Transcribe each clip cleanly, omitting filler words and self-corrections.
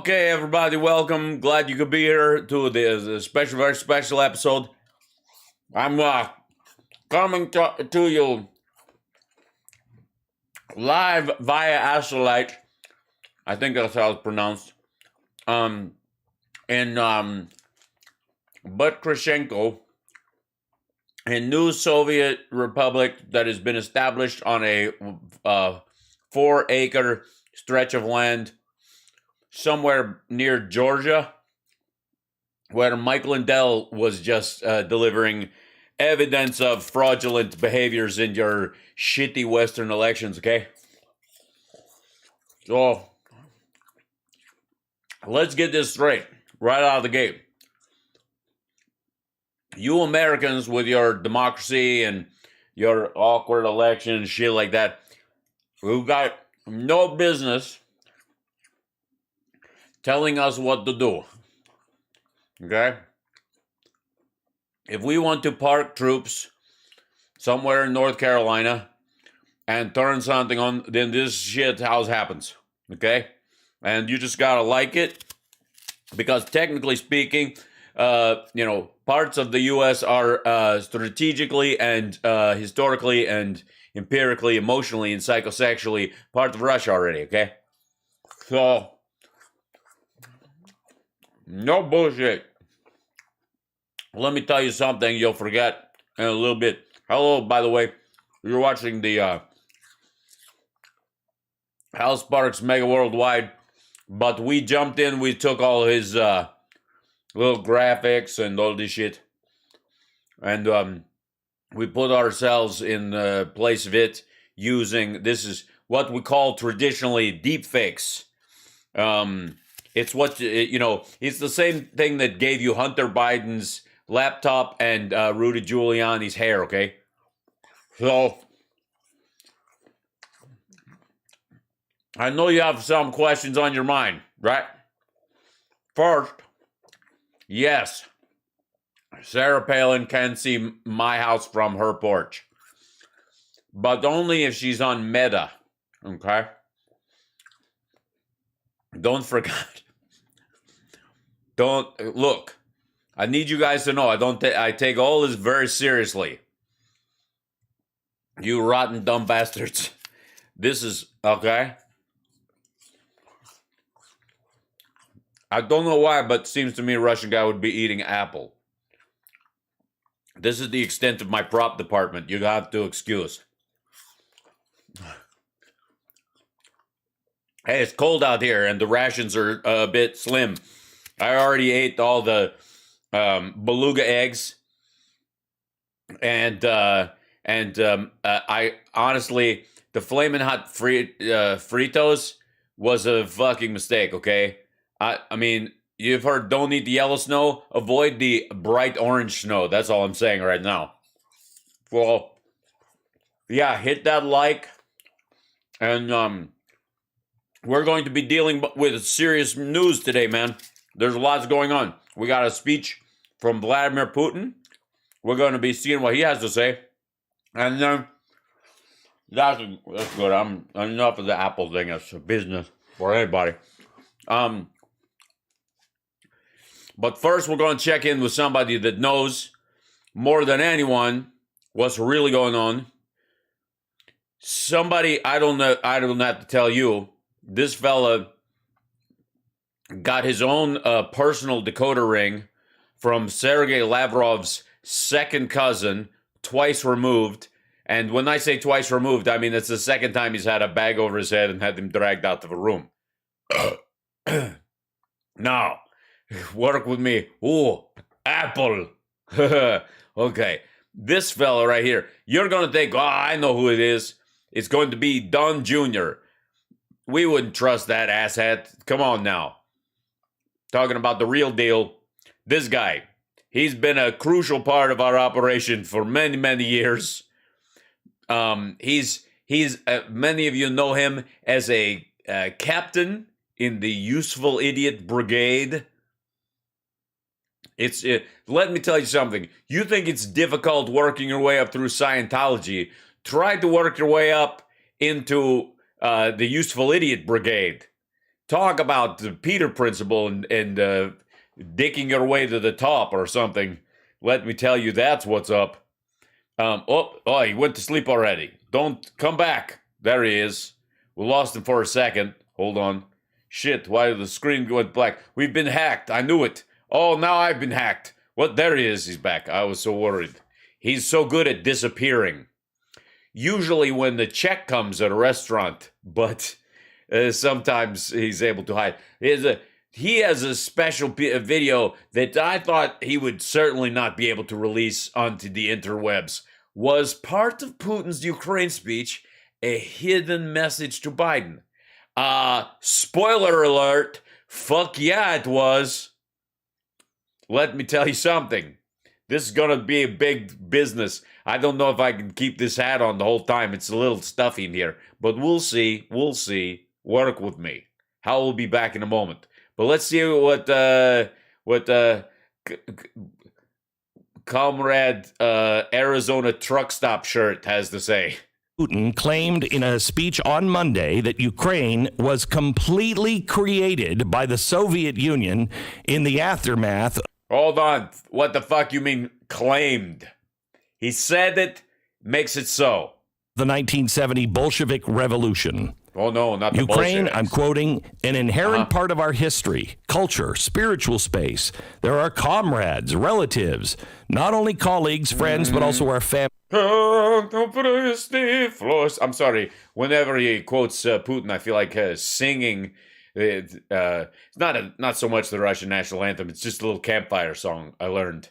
Okay, everybody, welcome. Glad you could be here to this special, very special episode. I'm coming to you live via Astrolite. I think that's how it's pronounced. In Butkhrashenko, a new Soviet republic that has been established on a 4-acre stretch of land somewhere near Georgia, where Mike Lindell was just delivering evidence of fraudulent behaviors in your shitty Western elections, okay? So, let's get this straight, right out of the gate. You Americans with your democracy and your awkward election and shit like that, we've got no business telling us what to do, okay? If we want to park troops somewhere in North Carolina and turn something on, then this shit house happens, okay? And you just gotta like it, because technically speaking, parts of the U.S. are strategically and historically and empirically, emotionally, and psychosexually part of Russia already, okay? So, no bullshit. Let me tell you something you'll forget in a little bit. Hello, by the way. You're watching the Hal Sparks Megaworldwide, but we jumped in, we took all his little graphics and all this shit, and we put ourselves in place of it using, this is what we call traditionally deepfakes. It's what, it's the same thing that gave you Hunter Biden's laptop and Rudy Giuliani's hair, okay? So, I know you have some questions on your mind, right? First, yes, Sarah Palin can see my house from her porch, but only if she's on Meta, okay? Don't forget. Look, I need you guys to know, I take all this very seriously. You rotten dumb bastards. This is, okay? I don't know why, but it seems to me a Russian guy would be eating apple. This is the extent of my prop department. You'd have to excuse. Hey, it's cold out here, and the rations are a bit slim. I already ate all the beluga eggs, and I honestly, the Flamin' Hot Fritos was a fucking mistake, okay? I mean, you've heard don't eat the yellow snow, avoid the bright orange snow. That's all I'm saying right now. Well, yeah, hit that like, and we're going to be dealing with serious news today, man. There's lots going on. We got a speech from Vladimir Putin. We're going to be seeing what he has to say. And then, that's good. I'm enough of the Apple thing. It's a business for anybody. But first, we're going to check in with somebody that knows more than anyone what's really going on. Somebody, I don't have to tell you, this fella got his own personal decoder ring from Sergei Lavrov's second cousin, twice removed. And when I say twice removed, I mean it's the second time he's had a bag over his head and had him dragged out of a room. Now, work with me. Ooh, Apple. Okay, this fella right here. You're going to think, I know who it is. It's going to be Don Jr. We wouldn't trust that asshat. Come on now. Talking about the real deal. This guy, he's been a crucial part of our operation for many, many years. He's many of you know him as a captain in the Useful Idiot Brigade. Let me tell you something. You think it's difficult working your way up through Scientology? Try to work your way up into the Useful Idiot Brigade. talk about the Peter principle and dicking your way to the top or something. Let me tell you, that's what's up. He went to sleep already. Don't come back. There he is. We lost him for a second. Hold on. Shit, why did the screen go black? We've been hacked. I knew it. Oh, now I've been hacked. What? There he is. He's back. I was so worried. He's so good at disappearing. Usually when the check comes at a restaurant, but sometimes he's able to hide. He has a special video that I thought he would certainly not be able to release onto the interwebs. Was part of Putin's Ukraine speech a hidden message to Biden? Spoiler alert, fuck yeah it was. Let me tell you something. This is gonna be a big business. I don't know if I can keep this hat on the whole time. It's a little stuffy in here, but we'll see. We'll see. Work with me. Hal will be back in a moment. But let's see what Comrade Arizona Truck Stop Shirt has to say. Putin claimed in a speech on Monday that Ukraine was completely created by the Soviet Union in the aftermath. Hold on. What the fuck you mean claimed? He said it, makes it so. The 1970 Bolshevik Revolution. Oh, no, not the Ukraine, Bolsheviks. I'm quoting, an inherent part of our history, culture, spiritual space. There are comrades, relatives, not only colleagues, friends, but also our family. I'm sorry. Whenever he quotes Putin, I feel like singing. It's not so much the Russian national anthem. It's just a little campfire song I learned.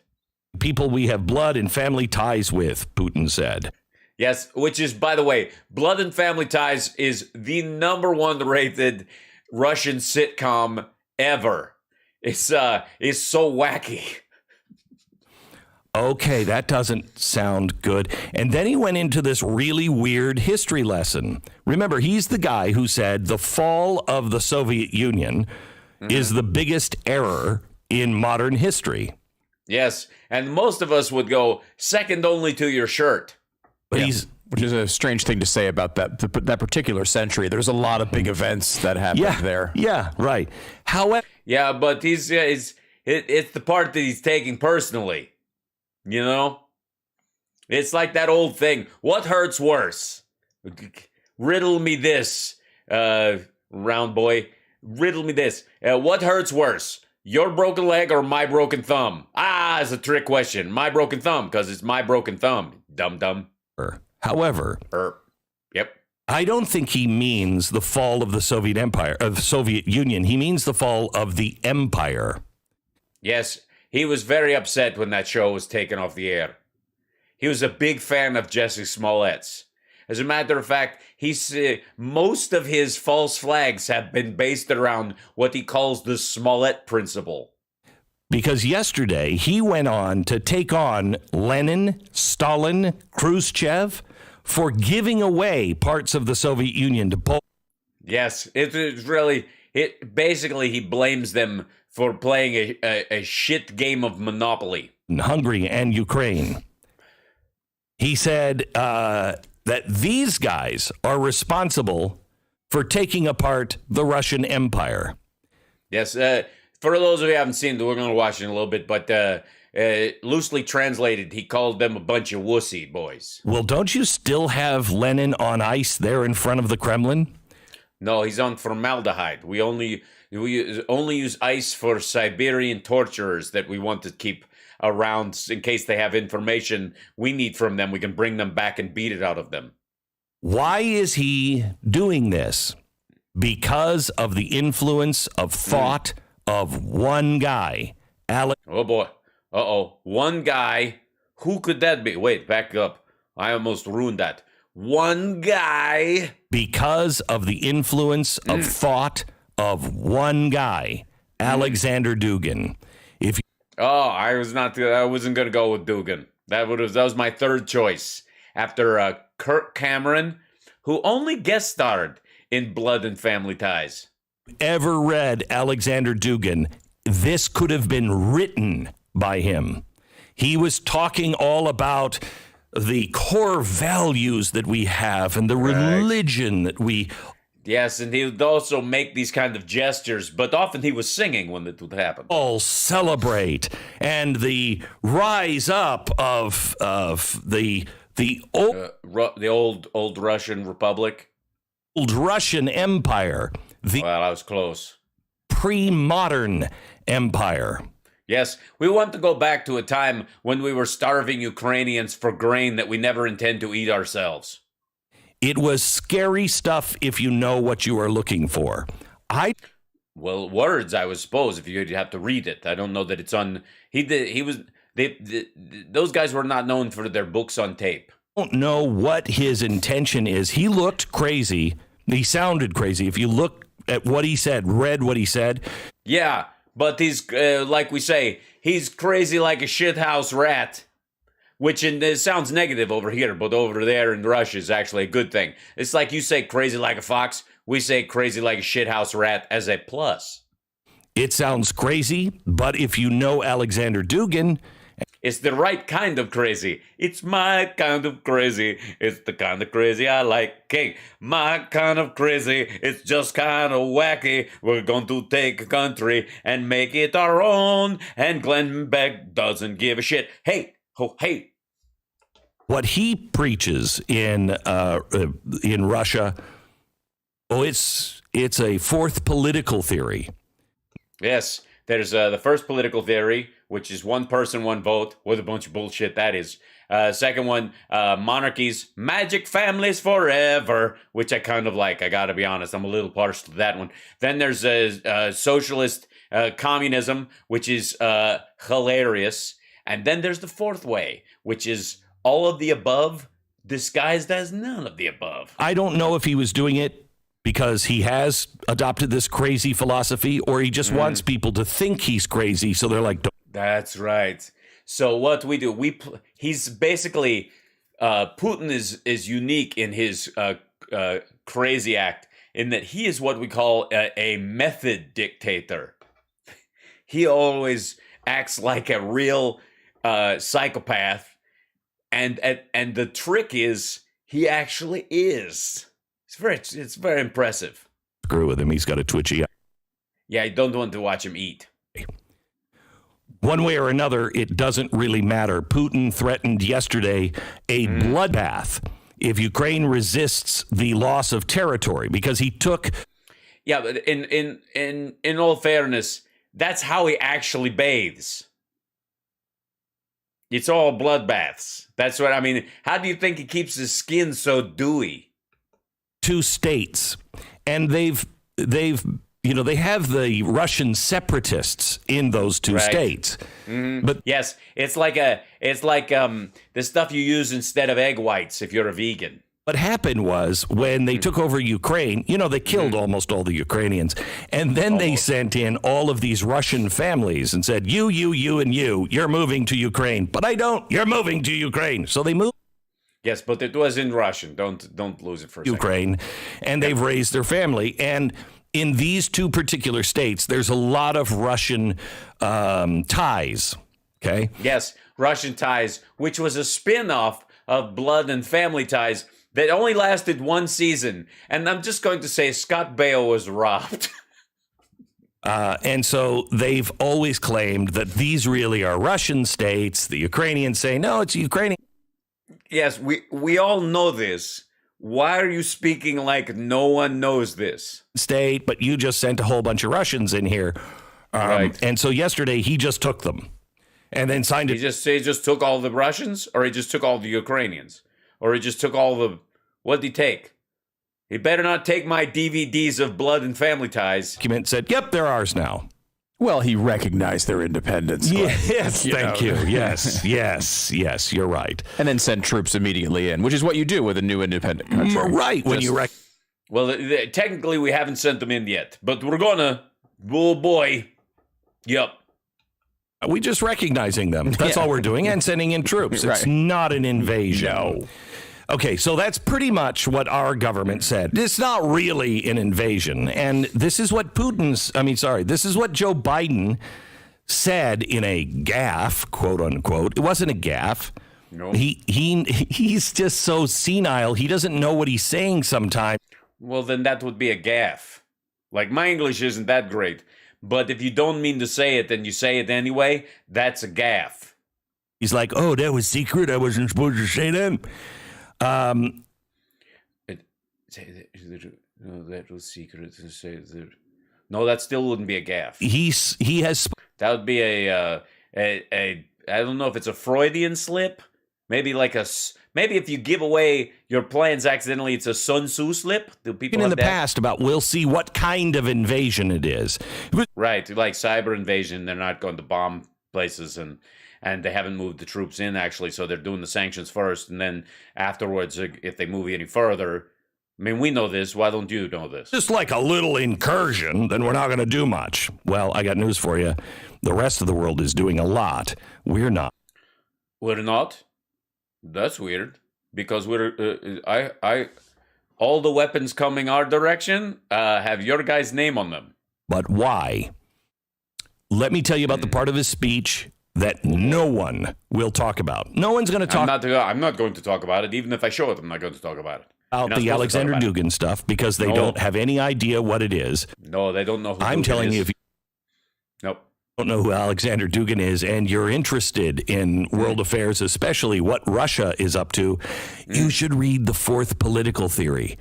People we have blood and family ties with, Putin said. Yes, which is, by the way, Blood and Family Ties is the #1 rated Russian sitcom ever. It's so wacky. Okay, that doesn't sound good. And then he went into this really weird history lesson. Remember, he's the guy who said the fall of the Soviet Union is the biggest error in modern history. Yes, and most of us would go second only to your shirt. But which is a strange thing to say about that particular century. There's a lot of big events that happened there. Yeah, right. However, yeah, but it's the part that he's taking personally. You know, it's like that old thing. What hurts worse? Riddle me this, round boy. Riddle me this. What hurts worse? Your broken leg or my broken thumb? It's a trick question. My broken thumb, because it's my broken thumb. Dum. However, yep. I don't think he means the fall of the Soviet Empire, of the Soviet Union. He means the fall of the empire. Yes, he was very upset when that show was taken off the air. He was a big fan of Jesse Smollett's. As a matter of fact, most of his false flags have been based around what he calls the Smollett principle. Because yesterday he went on to take on Lenin, Stalin, Khrushchev for giving away parts of the Soviet Union to Poland. Yes, basically he blames them for playing a shit game of Monopoly. Hungary and Ukraine. He said that these guys are responsible for taking apart the Russian Empire. Yes, for those of you who haven't seen it, we're going to watch it in a little bit, but loosely translated, he called them a bunch of wussy boys. Well, don't you still have Lenin on ice there in front of the Kremlin? No, he's on formaldehyde. We only use ice for Siberian torturers that we want to keep around in case they have information we need from them. We can bring them back and beat it out of them. Why is he doing this? Because of the influence of thought of one guy, Alex. Oh boy. One guy. Who could that be? Wait, back up. I almost ruined that. One guy. Because of the influence of thought of one guy, Alexander Dugin. I wasn't going to go with Dugin. That was my third choice after Kirk Cameron, who only guest starred in Blood and Family Ties. Ever read Alexander Dugin? This could have been written by him. He was talking all about the core values that we have and the religion that we Yes, and he would also make these kind of gestures, but often he was singing when it would happen. All celebrate, and the rise up of the old Russian Republic. old Russian Empire, the Well, I was close. pre-modern empire. Yes, we want to go back to a time when we were starving Ukrainians for grain that we never intend to eat ourselves. It was scary stuff if you know what you are looking for. Well, words, I would suppose, if you'd have to read it. I don't know that it's on. Those guys were not known for their books on tape. Don't know what his intention is. He looked crazy. He sounded crazy. If you look at what he said, read what he said. Yeah, but he's, like we say, he's crazy like a shithouse rat. Which it sounds negative over here, but over there in Russia is actually a good thing. It's like you say crazy like a fox, we say crazy like a shithouse rat as a plus. It sounds crazy, but if you know Alexander Dugin, it's the right kind of crazy. It's my kind of crazy. It's the kind of crazy I like. Okay, my kind of crazy. It's just kind of wacky. We're going to take a country and make it our own. And Glenn Beck doesn't give a shit. Hey, oh, hey. what he preaches in Russia, it's a fourth political theory. Yes, there's the first political theory, which is one person, one vote. What a bunch of bullshit that is. Second one, monarchies, magic families forever, which I kind of like. I got to be honest. I'm a little partial to that one. Then there's socialist communism, which is hilarious. And then there's the fourth way, which is all of the above disguised as none of the above. I don't know if he was doing it because he has adopted this crazy philosophy or he just wants people to think he's crazy. So they're like, that's right. So what we do, he's basically, Putin is unique in his crazy act in that he is what we call a method dictator. He always acts like a real psychopath. And the trick is he actually is. It's very impressive. Screw with him. He's got a twitchy eye. Yeah, I don't want to watch him eat. One way or another, it doesn't really matter. Putin threatened yesterday a bloodbath if Ukraine resists the loss of territory because he took. Yeah, but in all fairness, that's how he actually bathes. It's all bloodbaths. That's what I mean. How do you think he keeps his skin so dewy? 2 states, and they have the Russian separatists in those 2 states. Mm-hmm. But yes, it's like the stuff you use instead of egg whites if you're a vegan. what happened was when they took over Ukraine, they killed almost all the Ukrainians. And then they sent in all of these Russian families and said, you, and you're moving to Ukraine. But I don't. You're moving to Ukraine. So they moved. Yes, but it was in Russian. Don't lose it for a Ukraine. And they've raised their family. And in these 2 particular states, there's a lot of Russian ties. Okay. Yes, Russian Ties, which was a spin-off of Blood and Family Ties that only lasted 1 season. And I'm just going to say Scott Baio was robbed. And so they've always claimed that these really are Russian states. The Ukrainians say, no, it's Ukrainian. Yes, we all know this. Why are you speaking like no one knows this? State, but you just sent a whole bunch of Russians in here. Right. And so yesterday he just took them and then signed it. He just took all the Russians, or he just took all the Ukrainians, or he just took all the. What did he take? He better not take my DVDs of Blood and Family Ties. Document said, yep, they're ours now. Well, he recognized their independence. Yes, thank you. Yes, you're right. And then send troops immediately in, which is what you do with a new independent country. Right, when you Well, technically we haven't sent them in yet, but we're gonna. Oh boy. Yep. We just recognizing them. That's all we're doing, and sending in troops. It's not an invasion. No. Okay, so that's pretty much what our government said. It's not really an invasion. And this is what this is what Joe Biden said in a gaffe, quote unquote. It wasn't a gaffe. No. He's just so senile. He doesn't know what he's saying sometimes. Well, then that would be a gaffe. Like, my English isn't that great, but if you don't mean to say it and you say it anyway, that's a gaffe. He's like, oh, that was secret. I wasn't supposed to say that. No, that was secret to say that. No, that still wouldn't be a gaffe. He has. That would be a I don't know if it's a Freudian slip. Maybe maybe if you give away your plans accidentally, it's a Sun Tzu slip. Do people in have the that? past about we'll see what kind of invasion it is. Right, like cyber invasion. They're not going to bomb places, and they haven't moved the troops in actually, so they're doing the sanctions first, and then afterwards, if they move any further. I mean, we know this. Why don't you know this? Just like a little incursion, then we're not going to do much. Well, I got news for you. The rest of the world is doing a lot. We're not. We're not? That's weird. Because all the weapons coming our direction have your guy's name on them. But why? Let me tell you about the part of his speech that no one will talk about. No one's going to talk. I'm not going to talk about it. Even if I show it, I'm not going to talk about it. About the Alexander Dugin stuff because they don't have any idea what it is. No, they don't know who I'm Dugin telling is. you, if you Nope. don't know who Alexander Dugin is and you're interested in world affairs, especially what Russia is up to, you should read The Fourth Political Theory.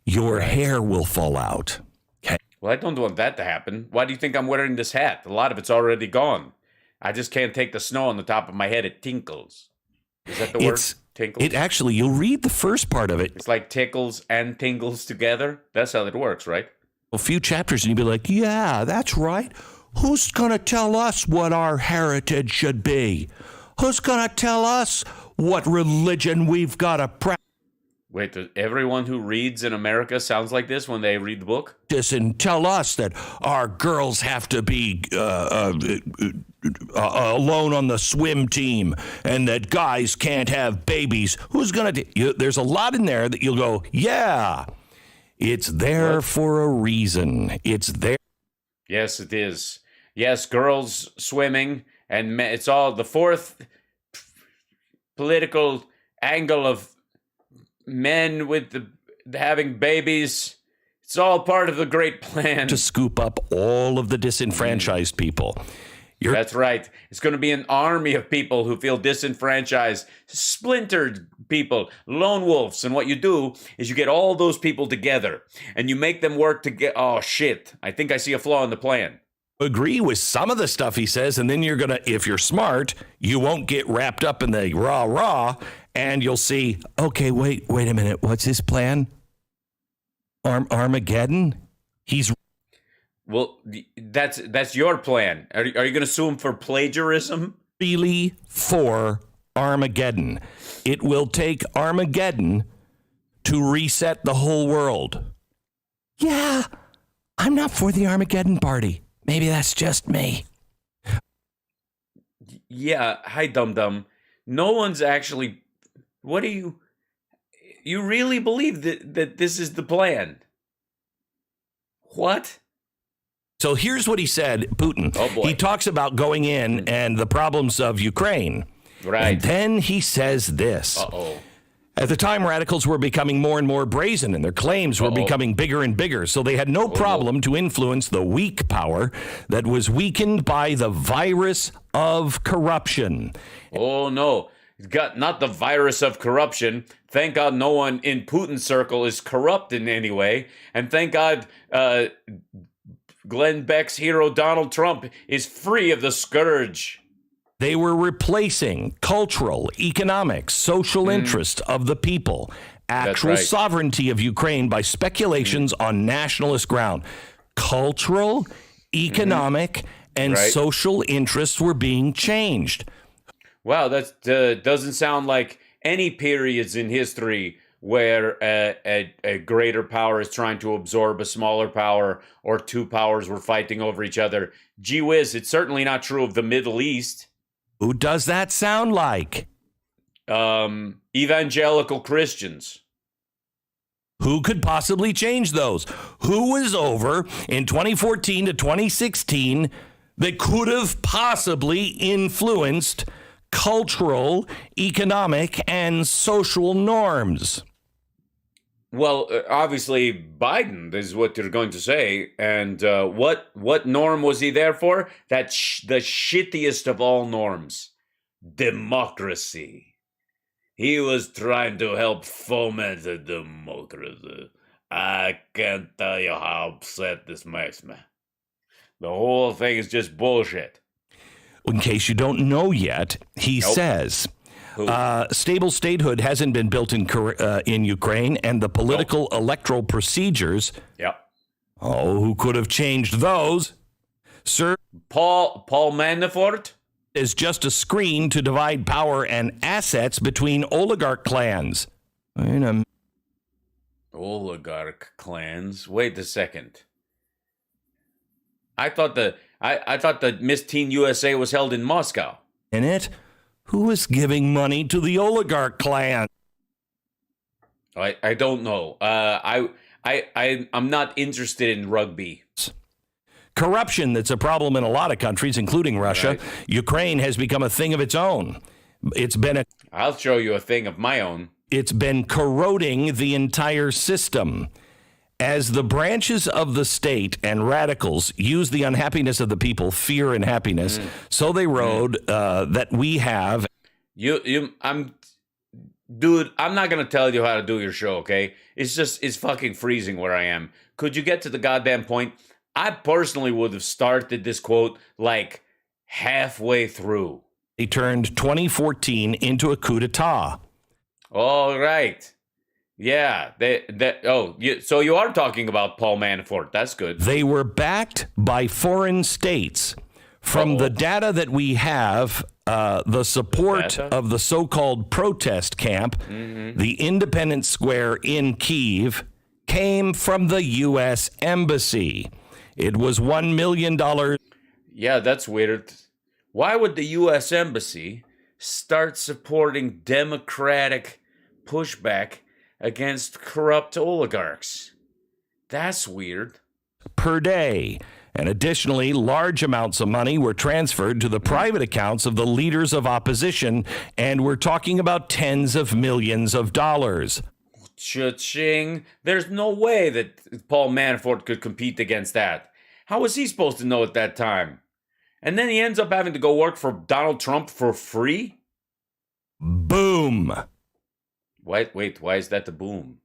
Your hair will fall out. Okay. Well, I don't want that to happen. Why do you think I'm wearing this hat? A lot of it's already gone. I just can't take the snow on the top of my head. It tinkles. Is that the word? Tinkles? It actually, you'll read the first part of it. It's like tickles and tingles together. That's how it works, right? A few chapters and you'll be like, yeah, that's right. Who's going to tell us what our heritage should be? Who's going to tell us what religion we've got to practice? Wait, does everyone who reads in America sounds like this when they read the book? And tell us that our girls have to be alone on the swim team and that guys can't have babies. Who's going to... There's a lot in there that you'll go, yeah, it's there for a reason. It's there. Yes, it is. Yes, girls swimming, and it's all the fourth political angle of men with having babies. It's all part of the great plan to scoop up all of the disenfranchised people. That's right. It's going to be an army of people who feel disenfranchised, splintered people, lone wolves. And what you do is you get all those people together and you make them work together. Oh, shit. I think I see a flaw in the plan. Agree with some of the stuff he says, and then you're going to, if you're smart, you won't get wrapped up in the rah, and you'll see, okay, wait a minute. What's his plan? Armageddon? Well, that's your plan. Are you going to sue him for plagiarism? Really for Armageddon. It will take Armageddon to reset the whole world. Yeah, I'm not for the Armageddon party. Maybe that's just me. Yeah, hi, dum-dum. No one's actually... What do you... You really believe that this is the plan? What? So here's what he said, Putin. Oh, boy. He talks about going in and the problems of Ukraine. Right. And then he says this. Uh-oh. At the time, radicals were becoming more and more brazen, and their claims were becoming bigger and bigger. So they had no problem to influence the weak power that was weakened by the virus of corruption. Oh, no. Not the virus of corruption. Thank God no one in Putin's circle is corrupt in any way. And thank God Glenn Beck's hero Donald Trump is free of the scourge. They were replacing cultural, economic, social interest of the people, actual sovereignty of Ukraine by speculations on nationalist ground. Cultural, economic, and social interests were being changed. Wow, that doesn't sound like any periods in history where a greater power is trying to absorb a smaller power or two powers were fighting over each other. Gee whiz, it's certainly not true of the Middle East. Who does that sound like? Evangelical Christians. Who could possibly change those? Who was over in 2014 to 2016 that could have possibly influenced cultural, economic, and social norms? Well, obviously Biden is what you're going to say, and what norm was he there for? The shittiest of all norms, democracy. He was trying to help foment the democracy. I can't tell you how upset this makes me. The whole thing is just bullshit. In case you don't know yet, he says stable statehood hasn't been built in Ukraine, and the political electoral procedures. Yep. Oh, who could have changed those? Sir, Paul Manafort is just a screen to divide power and assets between oligarch clans. Oligarch clans. Wait a second. I thought the Miss Teen USA was held in Moscow. In it, who is giving money to the oligarch clan? I don't know. I'm not interested in rugby. Corruption that's a problem in a lot of countries, including Russia. Right. Ukraine has become a thing of its own. I'll show you a thing of my own. It's been corroding the entire system. As the branches of the state and radicals use the unhappiness of the people, fear and happiness, so they rode that we have. I'm not going to tell you how to do your show, okay? It's fucking freezing where I am. Could you get to the goddamn point? I personally would have started this quote like halfway through. They turned 2014 into a coup d'etat. All right. Yeah. So you are talking about Paul Manafort. That's good. They were backed by foreign states. From the data that we have, the support of the so-called protest camp, the Independence Square in Kyiv, came from the U.S. Embassy. It was $1 million. Yeah, that's weird. Why would the U.S. Embassy start supporting democratic pushback against corrupt oligarchs? That's weird. Per day. And additionally, large amounts of money were transferred to the private accounts of the leaders of opposition, and we're talking about tens of millions of dollars. Cha-ching. There's no way that Paul Manafort could compete against that. How was he supposed to know at that time? And then he ends up having to go work for Donald Trump for free? Boom. Wait, why is that the boom?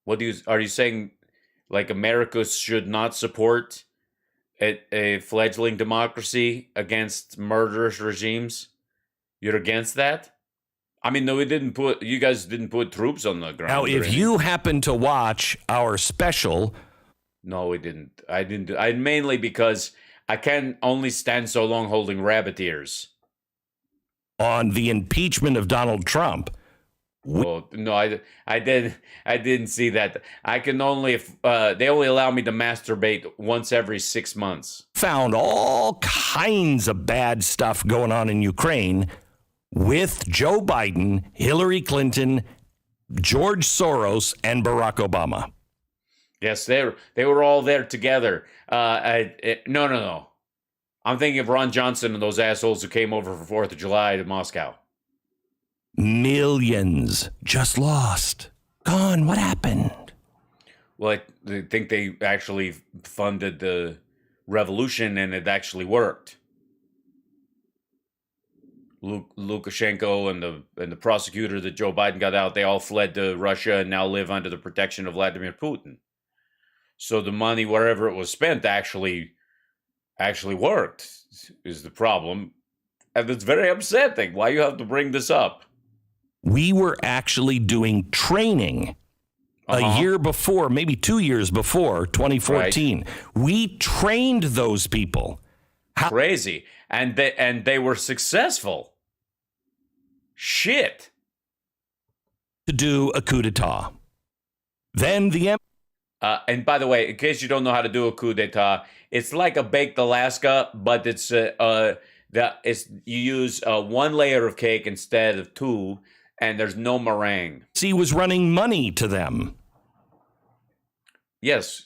Are you saying like America should not support a fledgling democracy against murderous regimes? You're against that? I mean, no, you guys didn't put troops on the ground. Now, if you happen to watch our special. No, we didn't. I didn't. Mainly because I can only stand so long holding rabbit ears. On the impeachment of Donald Trump. Oh, no, I didn't see that. I can only, they only allow me to masturbate once every 6 months. Found all kinds of bad stuff going on in Ukraine with Joe Biden, Hillary Clinton, George Soros, and Barack Obama. Yes, they were all there together. No. I'm thinking of Ron Johnson and those assholes who came over for 4th of July to Moscow. Millions just lost. Gone. What happened? Well, I think they actually funded the revolution and it actually worked. Lukashenko and the prosecutor that Joe Biden got out, they all fled to Russia and now live under the protection of Vladimir Putin. So the money, wherever it was spent, actually worked, is the problem. And it's very upsetting. Why you have to bring this up? We were actually doing training a year before, maybe 2 years before, 2014. Right. We trained those people. Crazy. And they were successful. Shit. To do a coup d'etat. Then the and by the way, in case you don't know how to do a coup d'etat, it's like a baked Alaska, but it's you use 1 layer of cake instead of 2, and there's no meringue. He was running money to them. Yes,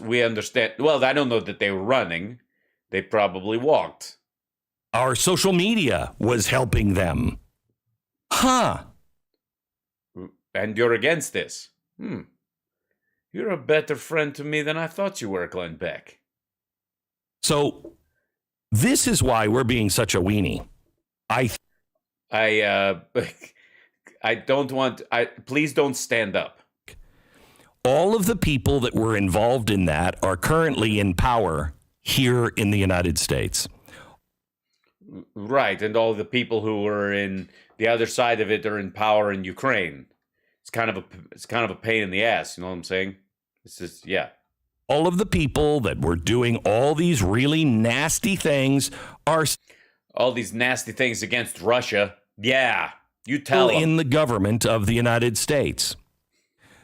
we understand. Well, I don't know that they were running. They probably walked. Our social media was helping them. Huh. you're against this. You're a better friend to me than I thought you were, Glenn Beck. So this is why we're being such a weenie. I don't want. Please don't stand up. All of the people that were involved in that are currently in power here in the United States. Right, and all the people who were in the other side of it are in power in Ukraine. It's kind of a pain in the ass. You know what I'm saying? It's just All of the people that were doing all these really nasty things are all these nasty things against Russia. Yeah, you tell them. In the government of the United States.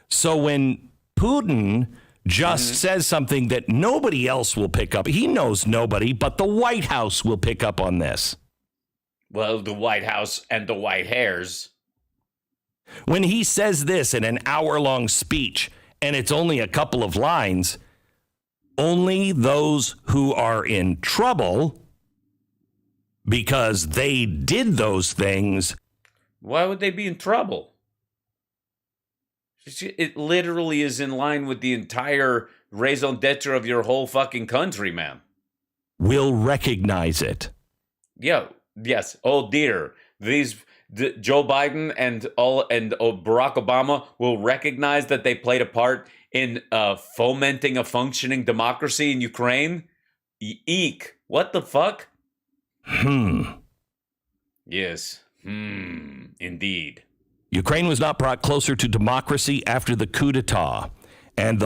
So when Putin just says something that nobody else will pick up, he knows nobody, but the White House will pick up on this. Well, the White House and the white hairs. When he says this in an hour-long speech, and it's only a couple of lines, only those who are in trouble because they did those things. Why would they be in trouble? It literally is in line with the entire raison d'etre of your whole fucking country, man. Will recognize it. Yeah. Yes. Oh dear. Joe Biden and Barack Obama will recognize that they played a part in fomenting a functioning democracy in Ukraine. Eek. What the fuck? Yes. Indeed. Ukraine was not brought closer to democracy after the coup d'etat, and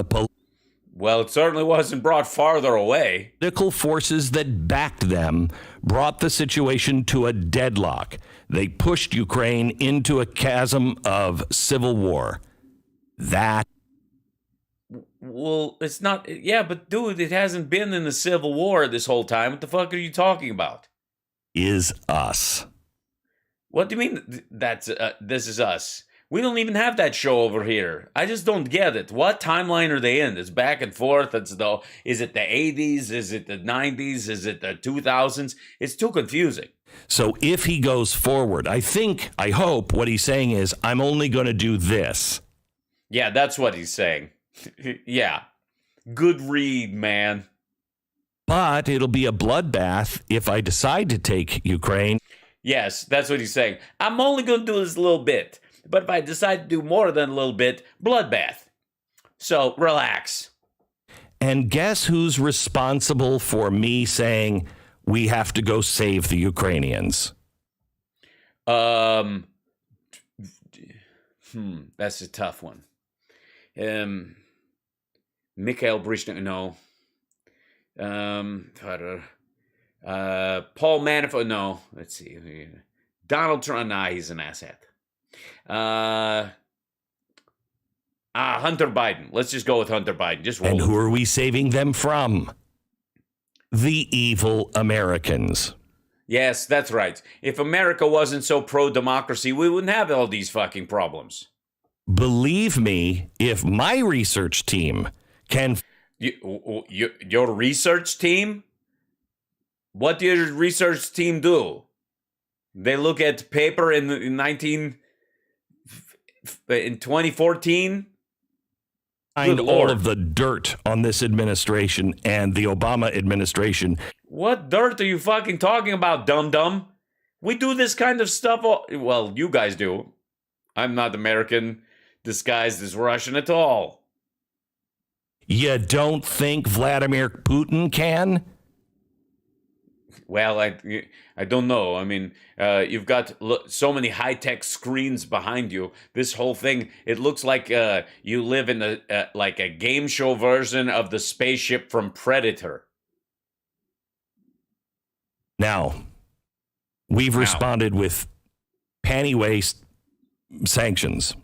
well, it certainly wasn't brought farther away. Political forces that backed them brought the situation to a deadlock. They pushed Ukraine into a chasm of civil war. Well, it's not. Yeah, but dude, it hasn't been in the Civil War this whole time. What the fuck are you talking about? Is us. What do you mean that's this is us? We don't even have that show over here. I just don't get it. What timeline are they in? It's back and forth. Is it the 80s? Is it the 90s? Is it the 2000s? It's too confusing. So if he goes forward, I hope what he's saying is, I'm only going to do this. Yeah, that's what he's saying. Yeah. Good read, man. But it'll be a bloodbath if I decide to take Ukraine. Yes, that's what he's saying. I'm only going to do this a little bit. But if I decide to do more than a little bit, bloodbath. So, relax. And guess who's responsible for me saying we have to go save the Ukrainians? That's a tough one. Mikhail Brishnik, no. Paul Manafort, no. Let's see. Donald Trump, nah, he's an asshat. Hunter Biden. Let's just go with Hunter Biden. Just roll. And who are we saving them from? The evil Americans. Yes, that's right. If America wasn't so pro-democracy, we wouldn't have all these fucking problems. Believe me, if my research team can... Your research team? What did your research team do? They look at paper in 2014? Find all of the dirt on this administration and the Obama administration. What dirt are you fucking talking about, dum-dum? We do this kind of stuff. Well, you guys do. I'm not American disguised as Russian at all. You don't think Vladimir Putin can? Well, I don't know. I mean, you've got so many high-tech screens behind you. This whole thing, it looks like you live in like a game show version of the spaceship from Predator. Now, we've responded with panty waist sanctions.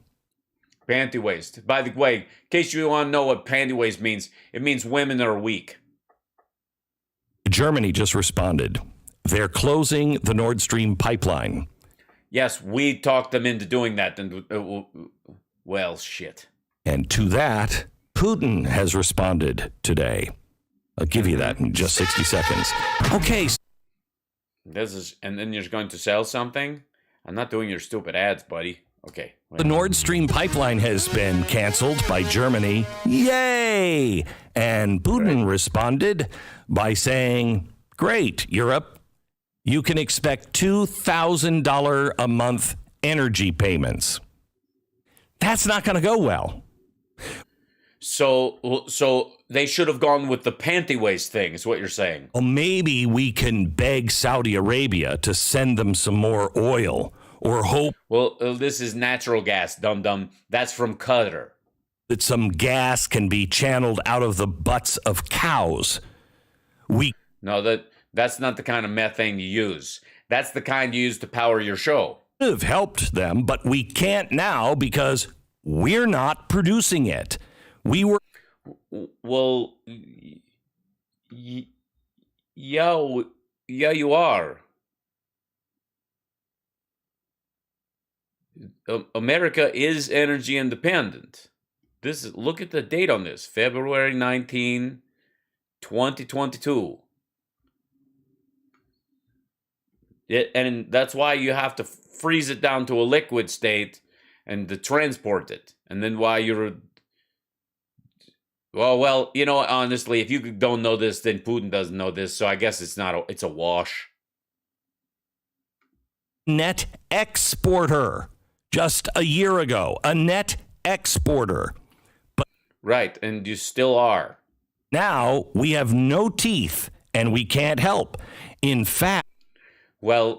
Panty waist. By the way, in case you want to know what panty waist means, it means women are weak. Germany just responded. They're closing the Nord Stream pipeline. Yes, we talked them into doing that. And well, shit. And to that, Putin has responded today. I'll give you that in just 60 seconds. Okay. And then you're going to sell something? I'm not doing your stupid ads, buddy. Okay. The Nord Stream pipeline has been canceled by Germany. Yay! And Putin responded by saying, great, Europe, you can expect $2,000 a month energy payments. That's not going to go well. So they should have gone with the panty waist thing, is what you're saying. Well, maybe we can beg Saudi Arabia to send them some more oil or hope. Well, this is natural gas, dum-dum. That's from Qatar. That some gas can be channeled out of the butts of cows. No, that's not the kind of methane you use. That's the kind you use to power your show. Have helped them, but we can't now because we're not producing it. We were. Well, yeah, you are. America is energy independent. Look at the date on this, February 19, 2022. And that's why you have to freeze it down to a liquid state and to transport it. And then why you're... Well, you know, honestly, if you don't know this, then Putin doesn't know this. So I guess it's a wash. Net exporter just a year ago, a net exporter. But right, and you still are. Now we have no teeth and we can't help. In fact, well,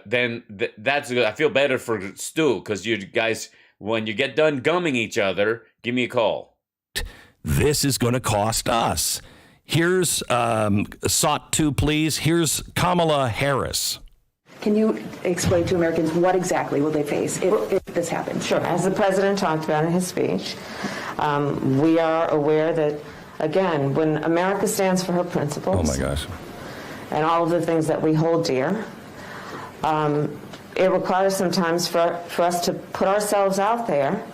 then that's good. I feel better for Stu because you guys, when you get done gumming each other, give me a call. This is going to cost us. Here's SOT 2, please. Here's Kamala Harris. Can you explain to Americans what exactly will they face if this happens? Sure. As the president talked about in his speech, we are aware that, again, when America stands for her principles, oh my gosh, and all of the things that we hold dear, it requires sometimes for us to put ourselves out there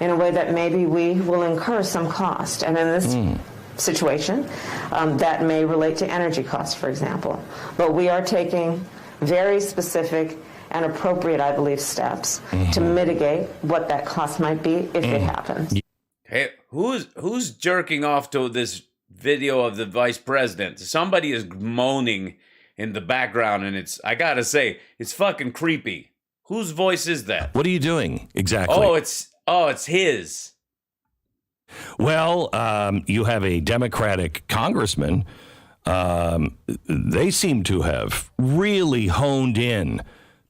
in a way that maybe we will incur some cost. And in this situation, that may relate to energy costs, for example. But we are taking very specific and appropriate, I believe, steps to mitigate what that cost might be if it happens. Hey, who's jerking off to this video of the vice president? Somebody is moaning in the background, and I gotta say, it's fucking creepy. Whose voice is that? What are you doing exactly? It's his. Well, you have a Democratic congressman. They seem to have really honed in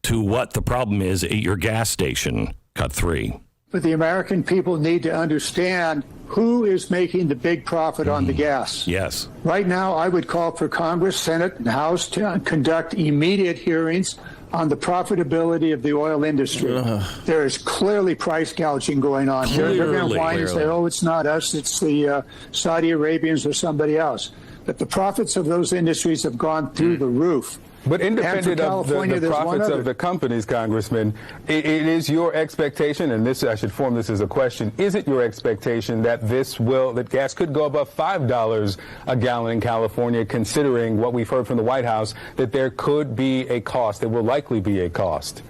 to what the problem is at your gas station, Cut 3. But the American people need to understand who is making the big profit on the gas. Yes. Right now, I would call for Congress, Senate, and House to conduct immediate hearings on the profitability of the oil industry. There is clearly price gouging going on here. They're going to whine and say, oh, it's not us, it's the Saudi Arabians or somebody else. But the profits of those industries have gone through the roof. But independent of the profits of the companies, Congressman, it is your expectation, and this I should form this as a question, is it your expectation that that gas could go above $5 a gallon in California, considering what we've heard from the White House, that there could be a cost, there will likely be a cost?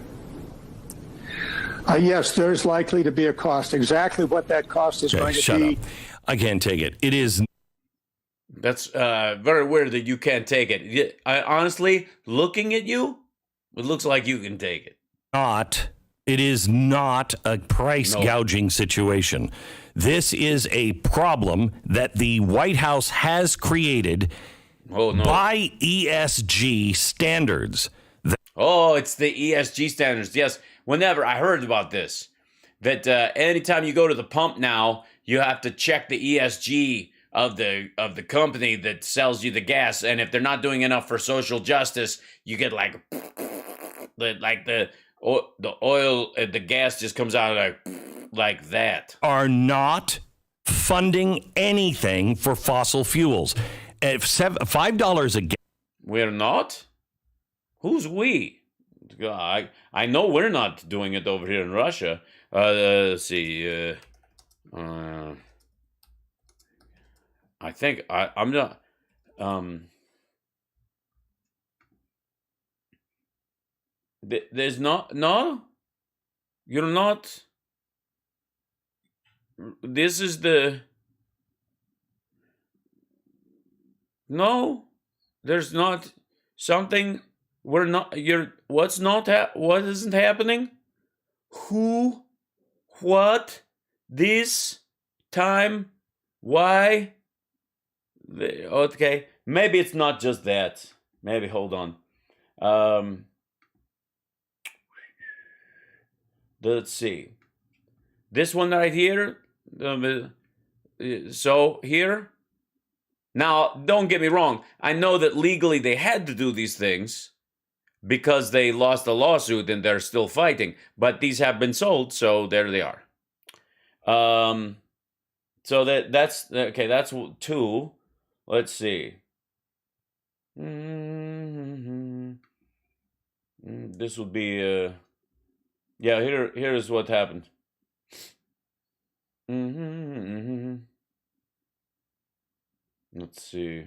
Yes, there's likely to be a cost. Exactly what that cost is going to be. Shut up. I can't take it. It is. That's very weird that you can't take it. Honestly, looking at you, it looks like you can take it. It is not a price gouging situation. This is a problem that the White House has created by ESG standards. It's the ESG standards. Yes, whenever I heard about this, that anytime you go to the pump now, you have to check the ESG of the company that sells you the gas, and if they're not doing enough for social justice, you get like the oil, the gas just comes out like that. Are not funding anything for fossil fuels. If $5 a gallon. We're not? Who's we? I know we're not doing it over here in Russia. Let's see. I think I'm not. There's no. You're not. This is the. No, there's not something. We're not. You're. What's not? What isn't happening? Who? What? This time? Why? Okay. Maybe it's not just that. Maybe hold on. Let's see. This one right here. So here. Now, don't get me wrong. I know that legally they had to do these things because they lost a lawsuit and they're still fighting. But these have been sold, so there they are. So that's okay. That's 2. Let's see. This would be yeah. Here's what happened. Let's see.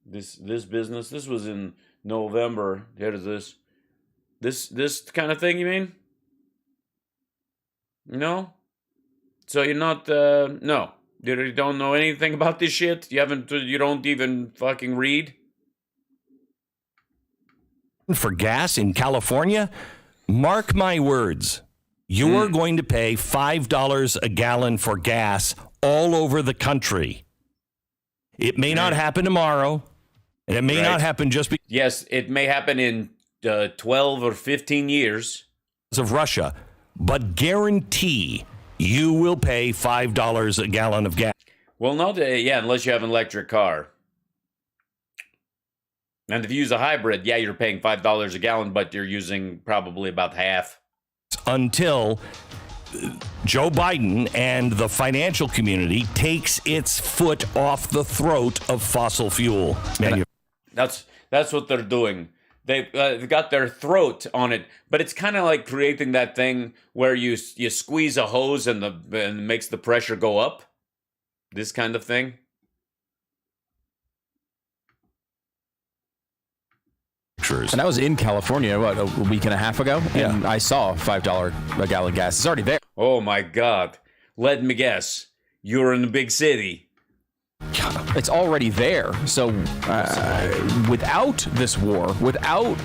This business. This was in November. Here's this kind of thing. You mean? No. So you're not. No. You don't know anything about this shit? You don't even fucking read? For gas in California, mark my words, you're going to pay $5 a gallon for gas all over the country. It may not happen tomorrow, and it may not happen just because yes, it may happen in 12 or 15 years of Russia, but guarantee you will pay $5 a gallon of gas. Well, not unless you have an electric car. And if you use a hybrid, yeah, you're paying $5 a gallon, but you're using probably about half. Until Joe Biden and the financial community takes its foot off the throat of fossil fuel. That's what they're doing. They've got their throat on it, but it's kind of like creating that thing where you squeeze a hose and it makes the pressure go up. This kind of thing. And I was in California, a week and a half ago, and I saw $5 a gallon gas. It's already there. Oh, my God. Let me guess. You're in a big city. It's already there. So without this war, without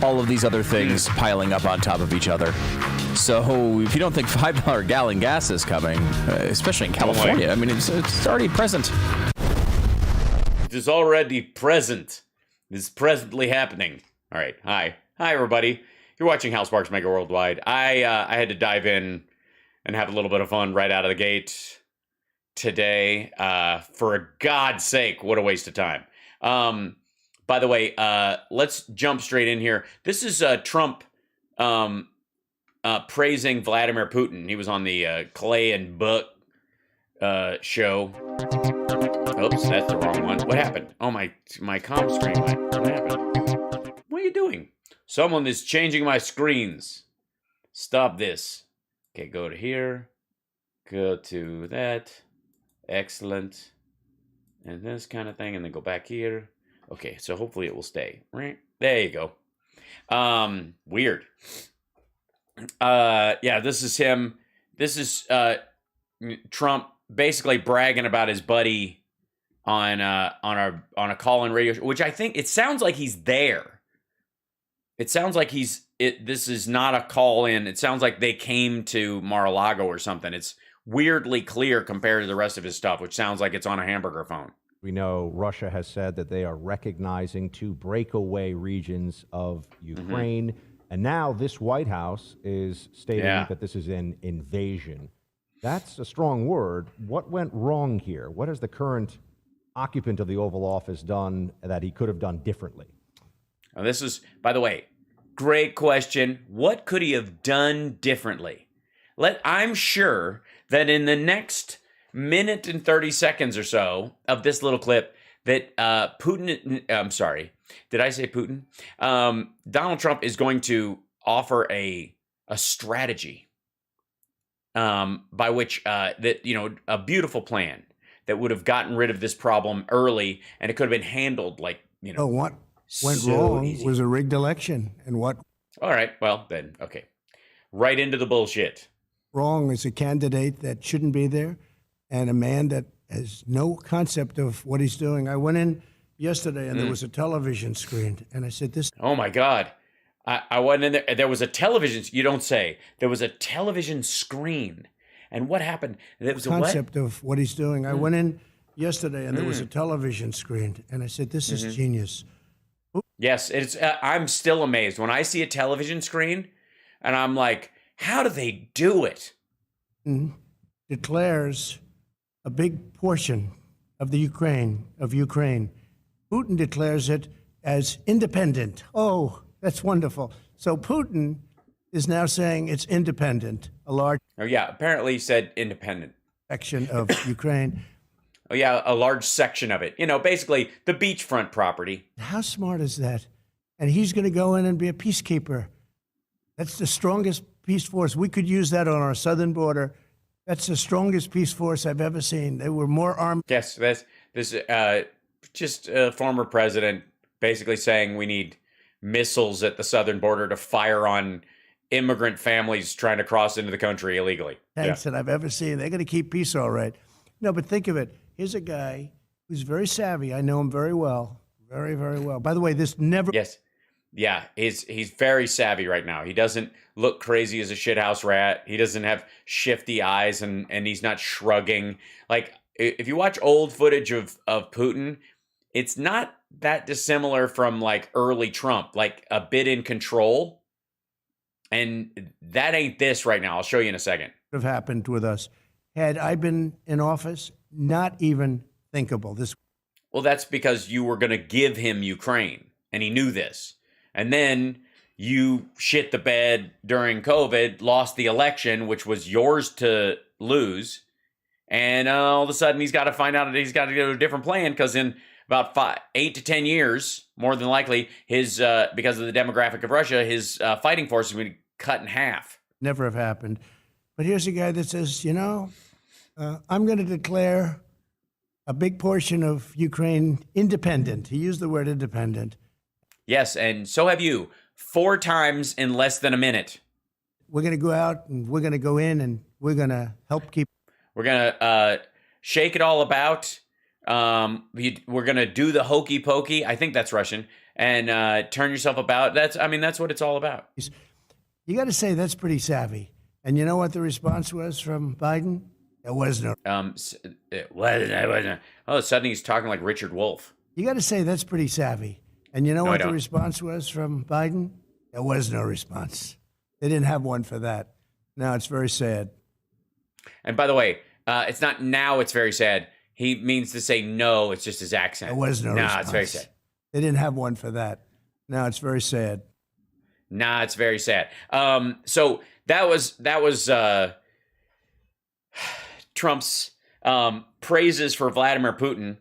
all of these other things piling up on top of each other. So if you don't think $5 gallon gas is coming, especially in California, I mean, it's already present. It is already present. It's presently happening. All right. Hi, everybody. You're watching Hal Sparks Megaworldwide. I had to dive in and have a little bit of fun right out of the gate today. For God's sake, what a waste of time. By the way, let's jump straight in here. This is Trump praising Vladimir Putin. He was on the Clay and Buck show. Oops, that's the wrong one. What happened? Oh, my comm screen went. What happened? What are you doing? Someone is changing my screens. Stop this. Okay, go to here. Go to that. Excellent. And this kind of thing, and then go back here. Okay, so hopefully it will stay. Right? There you go. Weird. Yeah, this is him. This is Trump basically bragging about his buddy on a call-in radio show, which I think it sounds like he's there. It sounds like this is not a call-in. It sounds like they came to Mar-a-Lago or something. It's weirdly clear compared to the rest of his stuff, which sounds like it's on a hamburger phone. We know Russia has said that they are recognizing 2 breakaway regions of Ukraine. And now this White House is stating that this is an invasion. That's a strong word. What went wrong here? What has the current occupant of the Oval Office done that he could have done differently? Now this is, by the way, great question. What could he have done differently? I'm sure that in the next minute and 30 seconds or so of this little clip that Putin, I'm sorry, did I say Putin? Donald Trump is going to offer a strategy by which a beautiful plan that would have gotten rid of this problem early, and it could have been handled what went wrong easy. was a rigged election, and what? All right, well then, okay. right into the bullshit. Wrong as a candidate that shouldn't be there, and a man that has no concept of what he's doing. I went in yesterday and there was a television screen, and I said, "This." Oh my God. I went in there. There was a television. You don't say. There was a television screen. And what happened? There was a concept of what he's doing. I went in yesterday and there was a television screen, and I said, "This is genius." Yes, it's. I'm still amazed when I see a television screen, and I'm like, how do they do it? Declares a big portion of the Ukraine. Putin declares it as independent. Oh, that's wonderful. So Putin is now saying it's independent, a large Oh yeah, apparently he said independent section of Ukraine. Oh yeah, a large section of it. You know, basically the beachfront property. How smart is that? And he's going to go in and be a peacekeeper. That's the strongest peace force. We could use that on our southern border. That's the strongest peace force I've ever seen. They were more armed. Yes, that's this. Just a former president basically saying we need missiles at the southern border to fire on immigrant families trying to cross into the country illegally. Tanks that I've ever seen. They're going to keep peace all right. No, but think of it. Here's a guy who's very savvy. I know him very well. Very, very well. By the way, this never... Yes. Yeah, he's very savvy right now. He doesn't look crazy as a shithouse rat. He doesn't have shifty eyes, and he's not shrugging. Like, if you watch old footage of Putin, it's not that dissimilar from, like, early Trump. Like, a bit in control. And that ain't this right now. I'll show you in a second. Have happened with us. Had I been in office, not even thinkable. Well, that's because you were going to give him Ukraine, and he knew this. And then you shit the bed during COVID, lost the election, which was yours to lose. And all of a sudden, he's got to find out that he's got to go to a different plan because in about 8 to 10 years, more than likely, his because of the demographic of Russia, his fighting force is going to be cut in half. Never have happened. But here's a guy that says, I'm going to declare a big portion of Ukraine independent. He used the word independent. Yes, and so have you. 4 times in less than a minute. We're going to go out and we're going to go in and we're going to help keep. We're going to shake it all about. We're going to do the hokey pokey. I think that's Russian. And turn yourself about. That's what it's all about. You got to say that's pretty savvy. And you know what the response was from Biden? There was no. It wasn't. Oh, suddenly he's talking like Richard Wolff. You got to say that's pretty savvy. And you know what the response was from Biden? There was no response. They didn't have one for that. Now it's very sad. And by the way, it's not now it's very sad. He means to say no. It's just his accent. There was no response. It's very sad. They didn't have one for that. Now it's very sad. It's very sad. So that was Trump's praises for Vladimir Putin.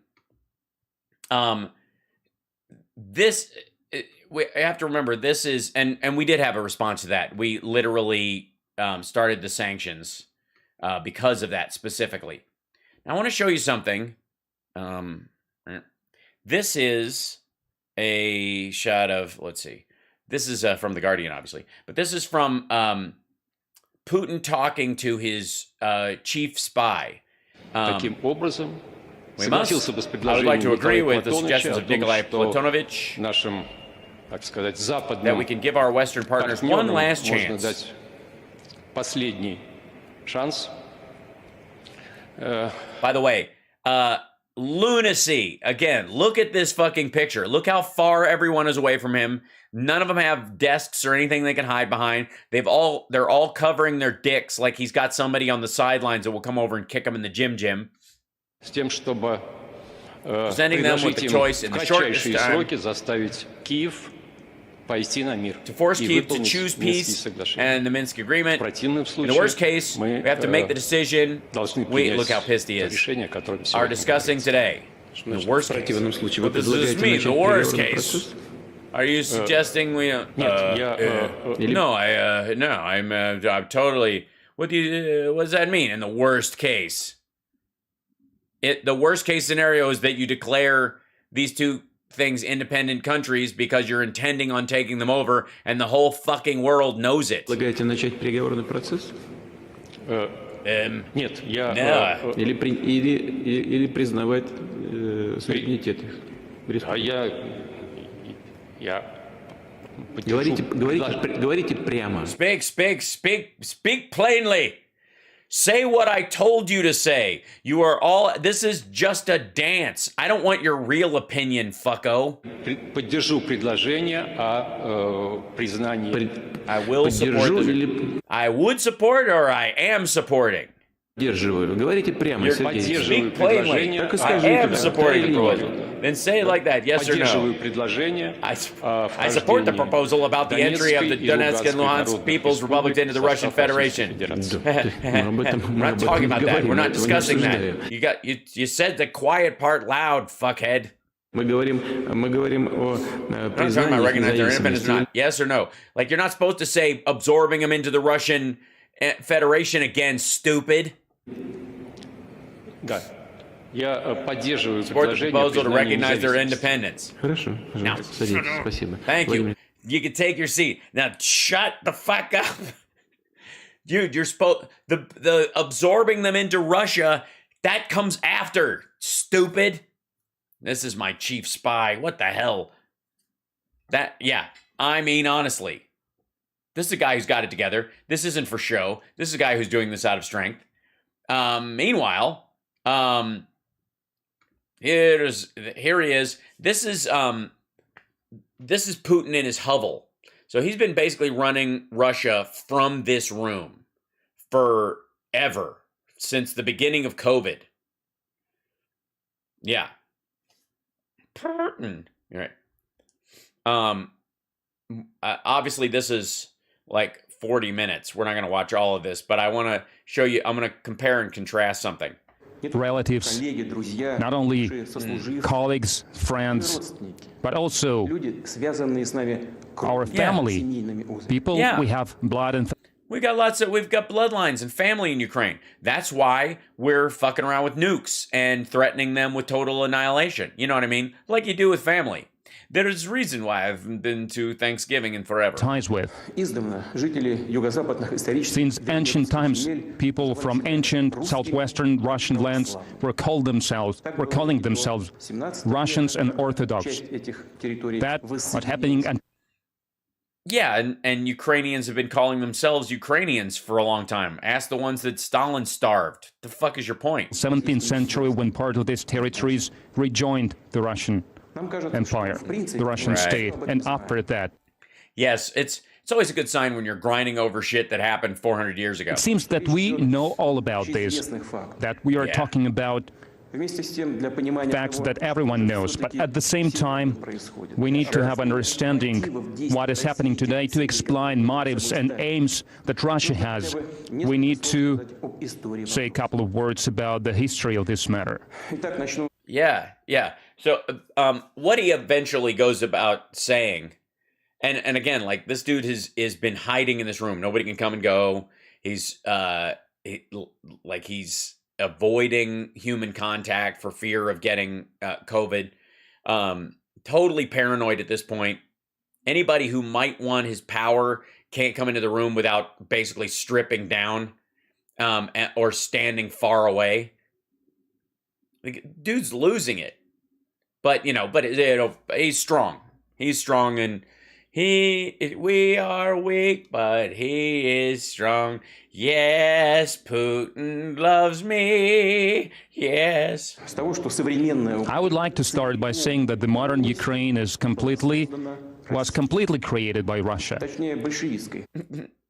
We have to remember this is, and we did have a response to that. We literally started the sanctions because of that specifically. Now I want to show you something. This is a shot of, let's see. This is from The Guardian, obviously. But this is from Putin talking to his chief spy. We must. I would like to agree with the suggestions of Nikolai Platonovich that we can give our Western partners one last chance. By the way, lunacy. Again, look at this fucking picture. Look how far everyone is away from him. None of them have desks or anything they can hide behind. They're all covering their dicks like he's got somebody on the sidelines that will come over and kick them in the gym. Presenting them with the choice in the shortest time to force Kyiv to choose peace and the Minsk agreement. In the worst case, we have to make the decision we, look how pissed he is, are discussing today. In the worst case. What does this mean? The worst case. Are you suggesting we don't? No, I'm totally. What does that mean? In the worst case, the worst case scenario is that you declare these two things independent countries because you're intending on taking them over, and the whole fucking world knows it. Предлагаете начать переговорный процесс? Нет, я... No. Или признавать суверенитет. Говорите прямо. Speak plainly. Say what I told you to say. You are all... This is just a dance. I don't want your real opinion, fucko. Поддержу предложение о признании. I will support... I would support or I am supporting. Поддерживаю. Говорите прямо, Сергей. Speak plainly. I am supporting the proposal. Then say it like that, yes or no. I support the proposal about the entry of the Donetsk and Luhansk People's Republics into the Russian Federation. We're not talking about that. We're not discussing that. You said the quiet part loud, fuckhead. Мы говорим о признании recognize their independence or not. Yes or no. Like, you're not supposed to say absorbing them into the Russian Federation again, stupid. Да. Я поддерживаю support the proposal to recognize their independence. Хорошо, пожалуйста, садитесь, спасибо. Thank you. You can take your seat. Now shut the fuck up. Dude, you're supposed... The absorbing them into Russia, that comes after, stupid. This is my chief spy. What the hell? I mean, honestly. This is a guy who's got it together. This isn't for show. This is a guy who's doing this out of strength. Meanwhile, here he is. This is Putin in his hovel. So he's been basically running Russia from this room forever, since the beginning of COVID. Yeah. Putin. You're right. Obviously this is like 40 minutes. We're not going to watch all of this, but I want to show you, I'm going to compare and contrast something. Relatives, not only colleagues, friends, but also our family, people we have blood and we've got bloodlines and family in Ukraine. That's why we're fucking around with nukes and threatening them with total annihilation. You know what I mean? Like you do with family. There's a reason why I haven't been to Thanksgiving in forever. Ties with. Since ancient times, people from ancient southwestern Russian lands were calling themselves Russians and Orthodox. That's what's happening. Yeah, and Ukrainians have been calling themselves Ukrainians for a long time. Ask the ones that Stalin starved. The fuck is your point? 17th century, when part of these territories rejoined the Russian Empire, the Russian state, and after that. Yes, it's always a good sign when you're grinding over shit that happened 400 years ago. It seems that we know all about this, that we are talking about facts that everyone knows, but at the same time, we need to have understanding what is happening today to explain motives and aims that Russia has. We need to say a couple of words about the history of this matter. Yeah. So what he eventually goes about saying, and again, like, this dude has been hiding in this room. Nobody can come and go. He's avoiding human contact for fear of getting COVID. Totally paranoid at this point. Anybody who might want his power can't come into the room without basically stripping down or standing far away. Like, dude's losing it. But he's strong. He's strong, and we are weak, but he is strong. Yes, Putin loves me. Yes. I would like to start by saying that the modern Ukraine was completely created by Russia.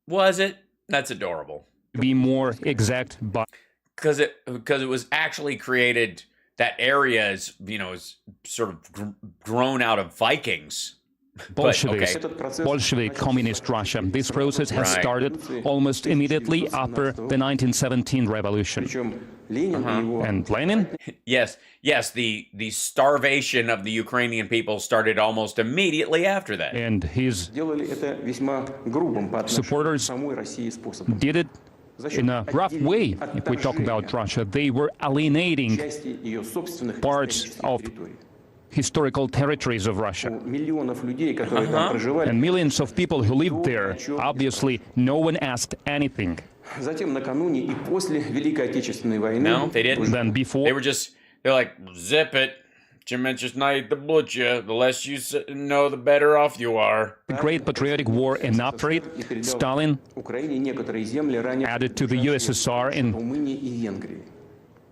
Was it? That's adorable. To be more exact, but because it was actually created. That area is sort of grown out of Vikings. Bolshevik communist Russia. This process has started almost immediately after the 1917 revolution. And Lenin? Yes. The starvation of the Ukrainian people started almost immediately after that. And his supporters did it in a rough way. If we talk about Russia, they were alienating parts of historical territories of Russia. Миллионов людей, которые там проживали. And millions of people who lived there, obviously, no one asked anything. Затем накануне и после Великой Отечественной войны. No, they didn't. Then before. They're like, zip it. The less you know, the better off you are. The Great Patriotic War evaporated. Stalin added to the USSR and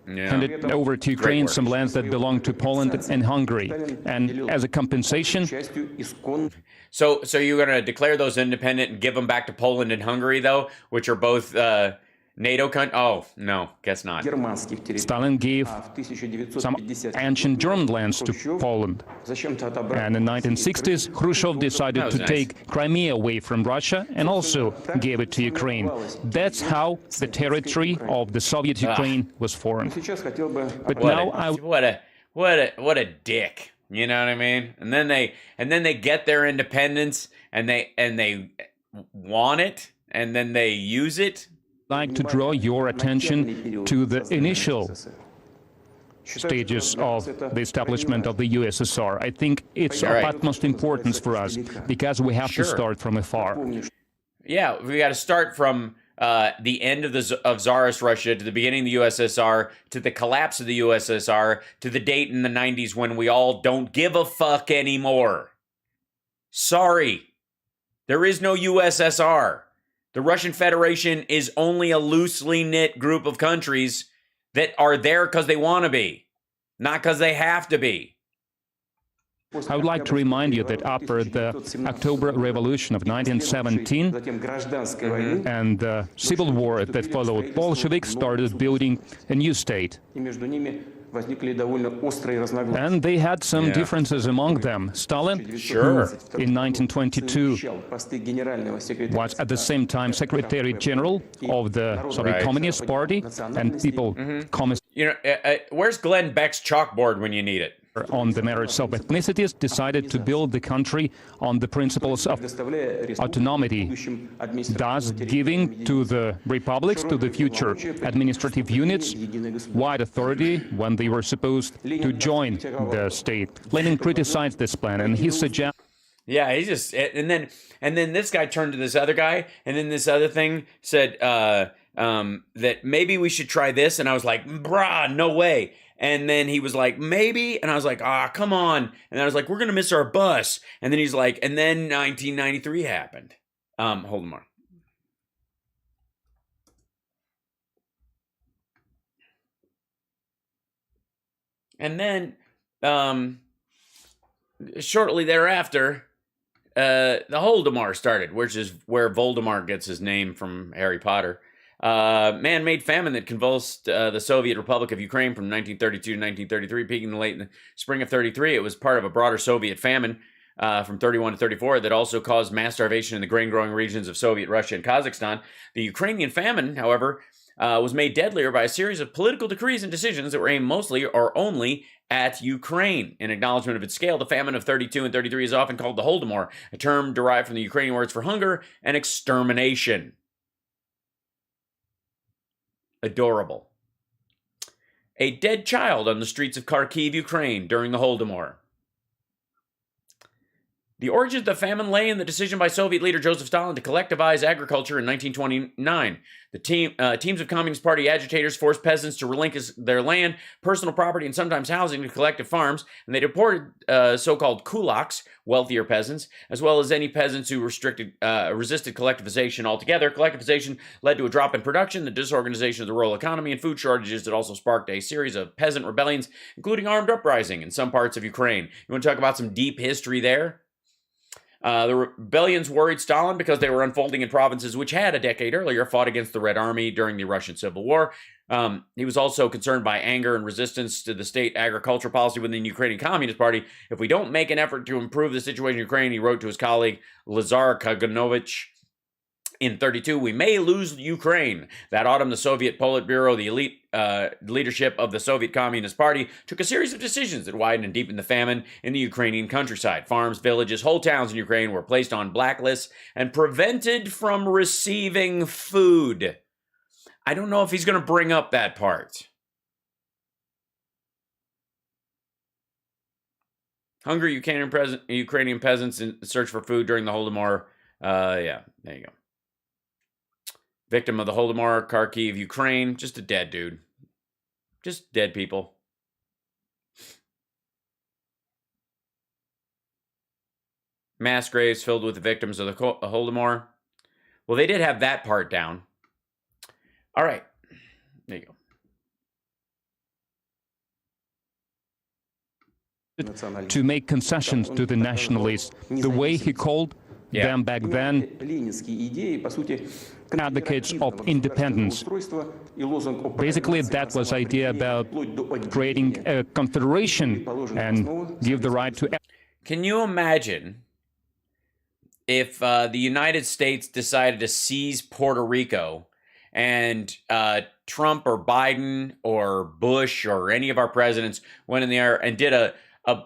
handed over to Ukraine some lands that belonged to Poland and Hungary. And as a compensation... So you're going to declare those independent and give them back to Poland and Hungary, though, which are both NATO countries? Oh, no, guess not. Stalin gave some ancient German lands to Poland. And in the 1960s, Khrushchev decided to take Crimea away from Russia and also gave it to Ukraine. That's how the territory of the Soviet Ukraine was formed. But what a dick. You know what I mean? And then they get their independence and they want it and then they use it. Like to draw your attention to the initial stages of the establishment of the USSR. I think it's of utmost importance for us because we have to start from afar. Yeah, we got to start from the end of Tsarist Russia to the beginning of the USSR to the collapse of the USSR to the date in the 90s when we all don't give a fuck anymore. Sorry, there is no USSR. The Russian Federation is only a loosely knit group of countries that are there because they want to be, not because they have to be. I would like to remind you that after the October Revolution of 1917 and the civil war that followed, Bolsheviks started building a new state. And they had some differences among them. Stalin, who in 1922 was at the same time Secretary General of the Soviet Communist Party, and people, where's Glenn Beck's chalkboard when you need it? On the merits of ethnicities, decided to build the country on the principles of autonomy, thus giving to the republics, to the future administrative units, wide authority when they were supposed to join the state. Lenin criticized this plan, and he suggested... Yeah, he just... And then this guy turned to this other guy, and then this other thing said that maybe we should try this, and I was like, brah, no way. And then he was like, maybe. And I was like, come on. And I was like, we're going to miss our bus. And then he's like, and then 1993 happened. Hold on more. And then, shortly thereafter, the Holodomor started, which is where Voldemort gets his name from Harry Potter. Man-made famine that convulsed the Soviet Republic of Ukraine from 1932 to 1933, peaking in the spring of 33. It was part of a broader Soviet famine from 31 to 34 that also caused mass starvation in the grain-growing regions of Soviet Russia and Kazakhstan. The Ukrainian famine, however, was made deadlier by a series of political decrees and decisions that were aimed mostly or only at Ukraine. In acknowledgement of its scale, the famine of 32 and 33 is often called the Holodomor, a term derived from the Ukrainian words for hunger and extermination. Adorable. A dead child on the streets of Kharkiv, Ukraine during the Holodomor. The origins of the famine lay in the decision by Soviet leader Joseph Stalin to collectivize agriculture in 1929. The teams of Communist Party agitators forced peasants to relinquish their land, personal property, and sometimes housing to collective farms, and they deported so-called kulaks, wealthier peasants, as well as any peasants who resisted collectivization altogether. Collectivization led to a drop in production, the disorganization of the rural economy, and food shortages that also sparked a series of peasant rebellions, including armed uprising in some parts of Ukraine. You want to talk about some deep history there? The rebellions worried Stalin because they were unfolding in provinces which had, a decade earlier, fought against the Red Army during the Russian Civil War. He was also concerned by anger and resistance to the state agricultural policy within the Ukrainian Communist Party. If we don't make an effort to improve the situation in Ukraine, he wrote to his colleague Lazar Kaganovich, in 32, we may lose Ukraine. That autumn, the Soviet Politburo, the elite leadership of the Soviet Communist Party, took a series of decisions that widened and deepened the famine in the Ukrainian countryside. Farms, villages, whole towns in Ukraine were placed on blacklists and prevented from receiving food. I don't know if he's going to bring up that part. Hungry Ukrainian peasants in search for food during the Holodomor. Yeah, there you go. Victim of the Holodomor, Kharkiv, Ukraine. Just a dead dude. Just dead people. Mass graves filled with the victims of the Holodomor. Well, they did have that part down. All right. There you go. To make concessions to the nationalists, the way he called them back then, advocates of independence. Basically, that was idea about creating a confederation and give the right to... Can you imagine if the United States decided to seize Puerto Rico and Trump or Biden or Bush or any of our presidents went in there and did a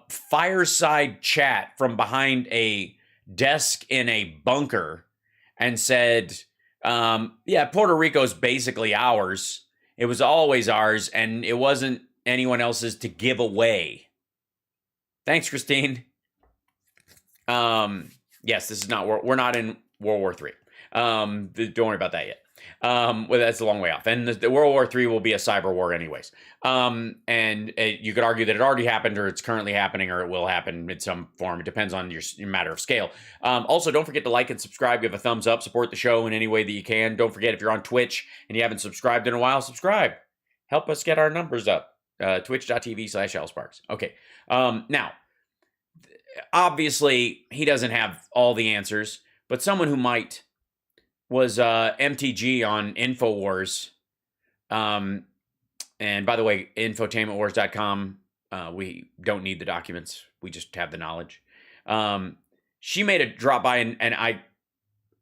fireside chat from behind a desk in a bunker and said, yeah, Puerto Rico is basically ours. It was always ours, and it wasn't anyone else's to give away. Thanks, Christine. Yes, this is not, we're not in World War III. Don't worry about that yet. Well, that's a long way off. And the World War III will be a cyber war anyways. And you could argue that it already happened, or it's currently happening, or it will happen in some form. It depends on your matter of scale. Also, don't forget to like and subscribe, give a thumbs up, support the show in any way that you can. Don't forget, if you're on Twitch and you haven't subscribed in a while, subscribe. Help us get our numbers up. Twitch.tv/AlSparks. Okay. Now, obviously, he doesn't have all the answers, but someone who might was MTG on InfoWars. And by the way, infotainmentwars.com, we don't need the documents. We just have the knowledge. She made a drop by, and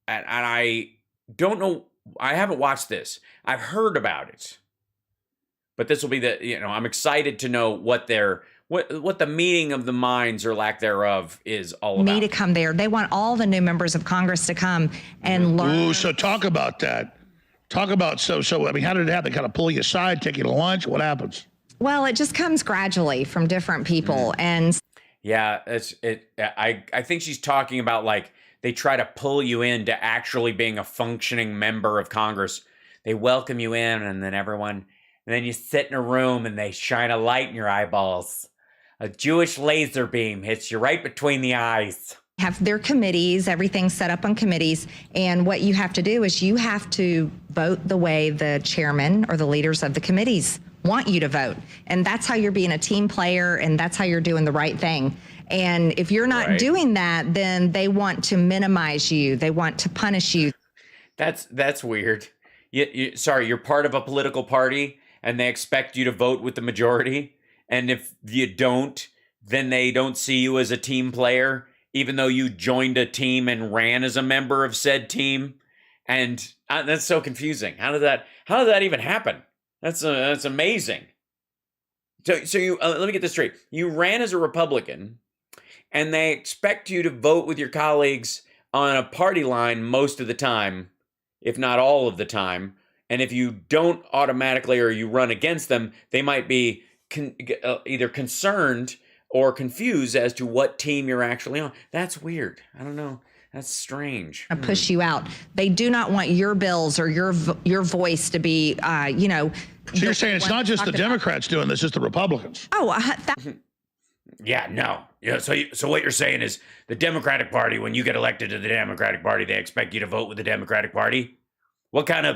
I don't know. I haven't watched this. I've heard about it. But this will be I'm excited to know what the meeting of the minds or lack thereof is all about. Me to come there. They want all the new members of Congress to come and learn. Ooh, so talk about that. Talk about, so I mean, how did it happen? They kind of pull you aside, take you to lunch? What happens? Well, it just comes gradually from different people. And yeah, I think she's talking about, like, they try to pull you into actually being a functioning member of Congress. They welcome you in, and then you sit in a room and they shine a light in your eyeballs. A Jewish laser beam hits you right between the eyes. Have their committees, everything's set up on committees. And what you have to do is you have to vote the way the chairman or the leaders of the committees want you to vote. And that's how you're being a team player, and that's how you're doing the right thing. And if you're not doing that, then they want to minimize you. They want to punish you. That's weird. You're part of a political party and they expect you to vote with the majority. And if you don't, then they don't see you as a team player, even though you joined a team and ran as a member of said team. And that's so confusing. How did that even happen? That's amazing. So you let me get this straight. You ran as a Republican, and they expect you to vote with your colleagues on a party line most of the time, if not all of the time. And if you don't automatically, or you run against them, they might be either concerned or confused as to what team you're actually on. That's weird. I don't know. That's strange. Push you out. They do not want your bills or your voice to be, So you're saying it's not just the Democrats doing this, it's the Republicans. Oh, yeah, no. Yeah, so what you're saying is the Democratic Party, when you get elected to the Democratic Party, they expect you to vote with the Democratic Party? What kind of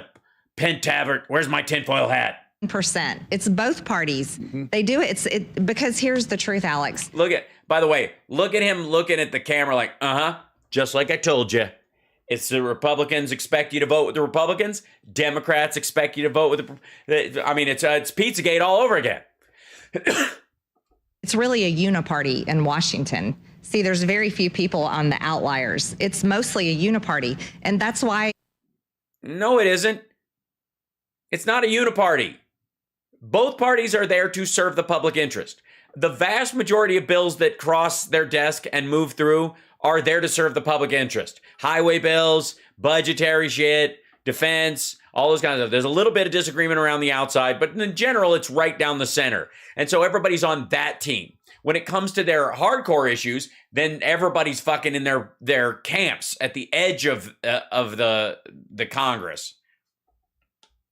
pentavert? Where's my tinfoil hat? %. It's both parties. They do it. Because here's the truth, Alex. By the way, look at him looking at the camera like, just like I told you. It's the Republicans expect you to vote with the Republicans. Democrats expect you to vote with it's Pizzagate all over again. It's really a uniparty in Washington. See, there's very few people on the outliers. It's mostly a uniparty. And that's why. No, it isn't. It's not a uniparty. Both parties are there to serve the public interest. The vast majority of bills that cross their desk and move through are there to serve the public interest. Highway bills, budgetary shit, defense, all those kinds of stuff. There's a little bit of disagreement around the outside, but in general, it's right down the center. And so everybody's on that team. when it comes to their hardcore issues, then everybody's fucking in their camps at the edge of the Congress.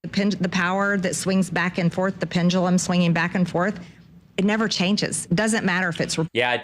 The power that swings back and forth, the pendulum swinging back and forth, it never changes. It doesn't matter if it's... Yeah,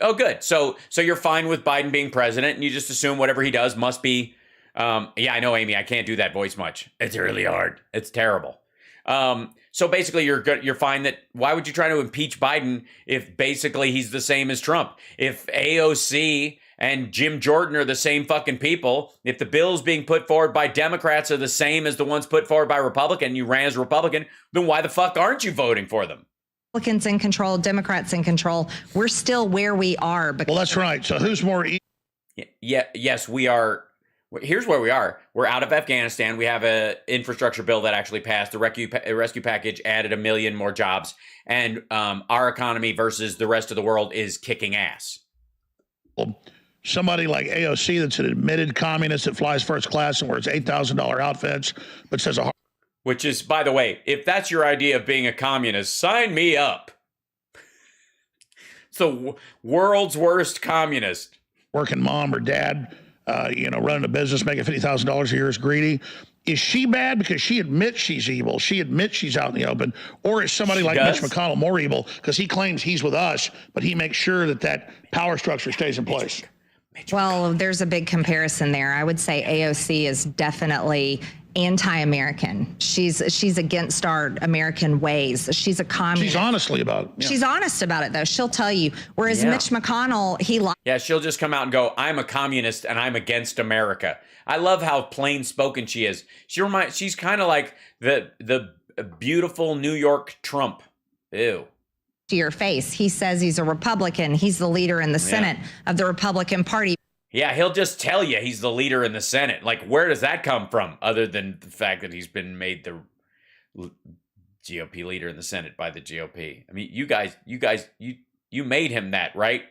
oh, good. So you're fine with Biden being president, and you just assume whatever he does must be... yeah, I know, Amy, I can't do that voice much. It's really hard. It's terrible. So basically, you're fine that... Why would you try to impeach Biden if basically he's the same as Trump? If AOC... and Jim Jordan are the same fucking people. If the bills being put forward by Democrats are the same as the ones put forward by Republican, you ran as Republican, then why the fuck aren't you voting for them? Republicans in control, Democrats in control. We're still where we are. Well, that's right. So who's more... Yes, we are. Here's where we are. We're out of Afghanistan. We have an infrastructure bill that actually passed. The rescue package added 1 million more jobs. And our economy versus the rest of the world is kicking ass. Well, somebody like AOC that's an admitted communist that flies first class and wears $8,000 outfits, but says a... Which is, by the way, if that's your idea of being a communist, sign me up. It's the world's worst communist. Working mom or dad, running a business, making $50,000 a year is greedy. Is she bad because she admits she's evil? She admits she's out in the open. Or is somebody like Mitch McConnell more evil because he claims he's with us, but he makes sure that power structure stays in place? Well, there's a big comparison there. I would say AOC is definitely anti-American. She's against our American ways. She's a communist. She's honestly about it. Yeah. She's honest about it, though. She'll tell you. Whereas Mitch McConnell, yeah, she'll just come out and go, I'm a communist and I'm against America. I love how plain spoken she is. She's kind of like the beautiful New York Trump. Ew. To your face. He says he's a Republican. He's the leader in the Senate of the Republican Party. Yeah, he'll just tell you he's the leader in the Senate. Like, where does that come from? Other than the fact that he's been made the GOP leader in the Senate by the GOP. I mean, you made him that, right?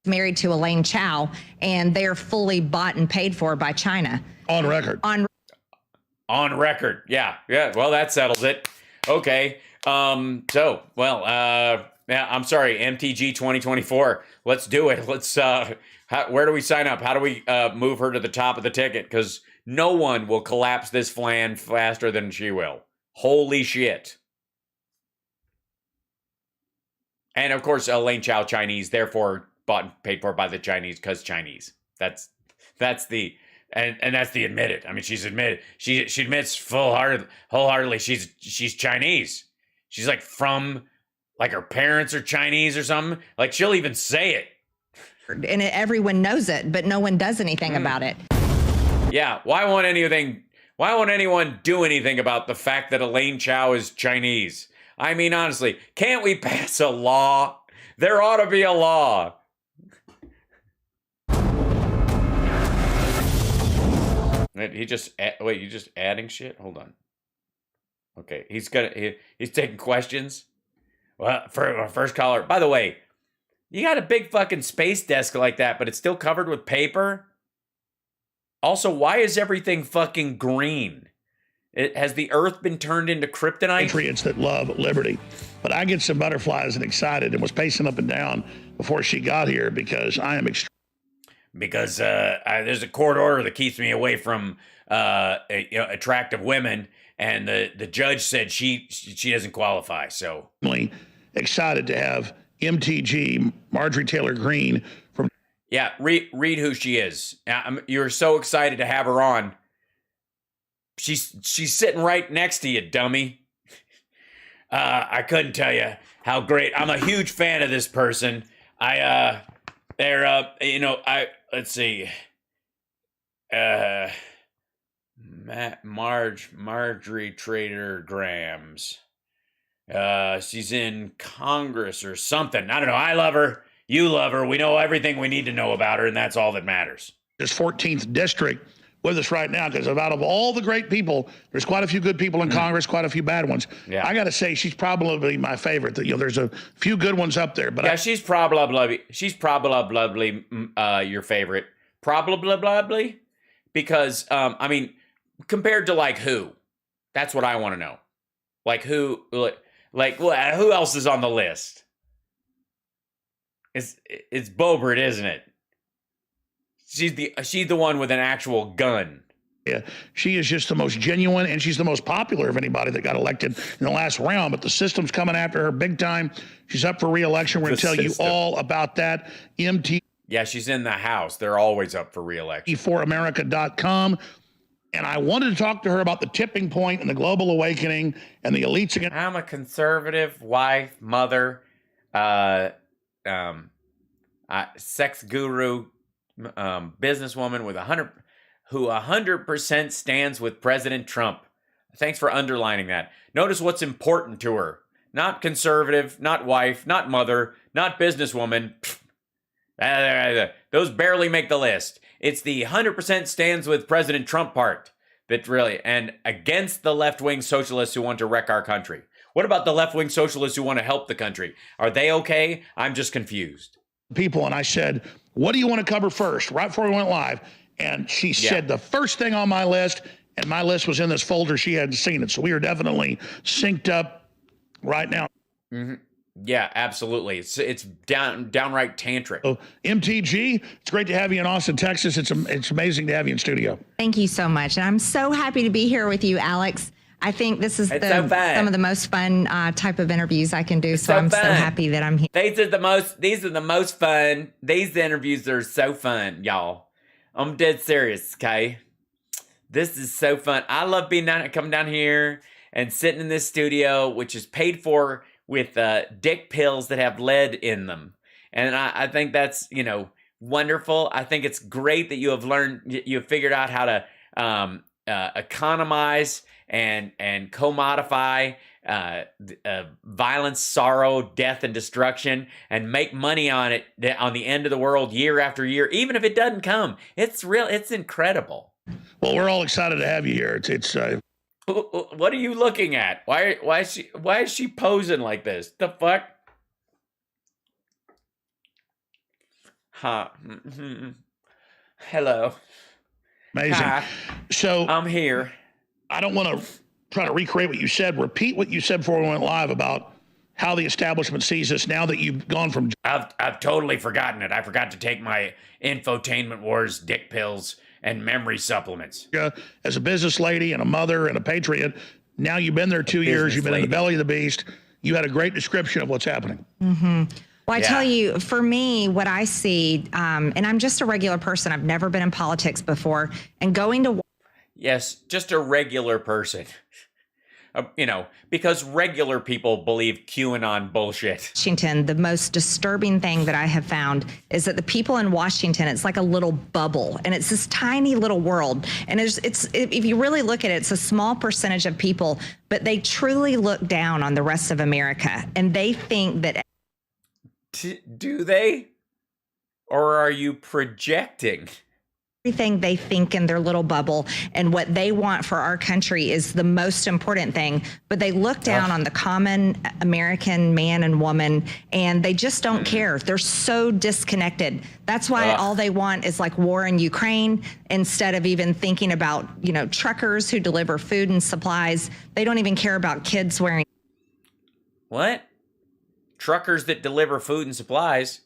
Married to Elaine Chao, and they're fully bought and paid for by China. On record. On record. Yeah. Well, that settles it. Okay. I'm sorry, MTG 2024. Let's do it. Let's, where do we sign up? How do we move her to the top of the ticket? Because no one will collapse this flan faster than she will. Holy shit. And of course, Elaine Chao, Chinese, therefore bought and paid for by the Chinese because Chinese. That's the... And that's the admitted. I mean, she's admitted. She admits wholeheartedly she's Chinese. She's like her parents are Chinise or something. Like she'll even say it. And everyone knows it, but no one does anything about it. Yeah. Why won't anyone do anything about the fact that Elaine Chao is Chinese? I mean, honestly, can't we pass a law? There ought to be a law. You just adding shit? Hold on. Okay, he's taking questions. Well, for our first caller, by the way, you got a big fucking space desk like that, but it's still covered with paper. Also, why is everything fucking green? Has the Earth been turned into kryptonite? Patriots that love liberty, but I get some butterflies and excited and was pacing up and down before she got here because I am extremely. Because there's a court order that keeps me away from attractive women, and the judge said she doesn't qualify. So excited to have MTG Marjorie Taylor Greene from. Yeah, read who she is. You're so excited to have her on. She's sitting right next to you, dummy. I couldn't tell you how great. I'm a huge fan of this person. Let's see. Marjorie Taylor Grams. She's in Congress or something. I don't know. I love her. You love her. We know everything we need to know about her, and that's all that matters. This 14th district with us right now, because out of all the great people, there's quite a few good people in Congress, quite a few bad ones. Yeah. I got to say, she's probably my favorite. There's a few good ones up there, but she's probably your favorite. Probably because compared to like who? That's what I want to know. Like who? Like who else is on the list? It's Boebert, isn't it? She's the one with an actual gun. Yeah, she is just the most genuine, and she's the most popular of anybody that got elected in the last round. But the system's coming after her big time. She's up for re-election. We're going to tell you all about that. Yeah, she's in the House. They're always up for re-election. MT4America.com. And I wanted to talk to her about the tipping point and the global awakening and the elites again. I'm a conservative wife, mother, sex guru, businesswoman with 100% stands with President Trump. Thanks for underlining that. Notice what's important to her. Not conservative, not wife, not mother, not businesswoman. Those barely make the list. It's the 100% stands with President Trump part that really, and against the left-wing socialists who want to wreck our country. What about the left-wing socialists who want to help the country? Are they okay? I'm just confused. People, and I said, what do you want to cover first? Right before we went live. And she said the first thing on my list, and my list was in this folder. She hadn't seen it. So we are definitely synced up right now. Mm-hmm. Yeah, absolutely. It's downright tantric. So, MTG, it's great to have you in Austin, Texas. It's amazing to have you in studio. Thank you so much. And I'm so happy to be here with you, Alex. I think this is some of the most fun type of interviews I can do. So I'm so happy that I'm here. These are the most fun. These interviews are so fun, y'all. I'm dead serious, okay? This is so fun. I love coming down here and sitting in this studio, which is paid for with dick pills that have lead in them. And I think that's, wonderful. I think it's great that you have figured out how to economize and commodify violence, sorrow, death, and destruction, and make money on it on the end of the world year after year, even if it doesn't come. It's incredible. Well, we're all excited to have you here. It's what are you looking at? Why is she posing like this? The fuck? Huh. Hello. Amazing. Hi. So I'm here. I don't want to try to recreate what you said. Repeat what you said before we went live about how the establishment sees us now that you've gone from... I've totally forgotten it. I forgot to take my Infotainment Wars dick pills and memory supplements. As a business lady and a mother and a patriot, now you've been there 2 years, you've been in the belly of the beast. You had a great description of what's happening. Mm-hmm. Well, I tell you, for me, what I see, and I'm just a regular person. I've never been in politics before. And going to... Yes, just a regular person. Because regular people believe QAnon bullshit. Washington, the most disturbing thing that I have found is that the people in Washington, it's like a little bubble, and it's this tiny little world. And if you really look at it, it's a small percentage of people, but they truly look down on the rest of America, and they think that... Do they? Or are you projecting? Everything they think in their little bubble and what they want for our country is the most important thing, but they look down on the common American man and woman, and they just don't care. They're so disconnected. That's why all they want is like war in Ukraine, instead of even thinking about, truckers who deliver food and supplies. They don't even care about kids wearing... What? Truckers that deliver food and supplies?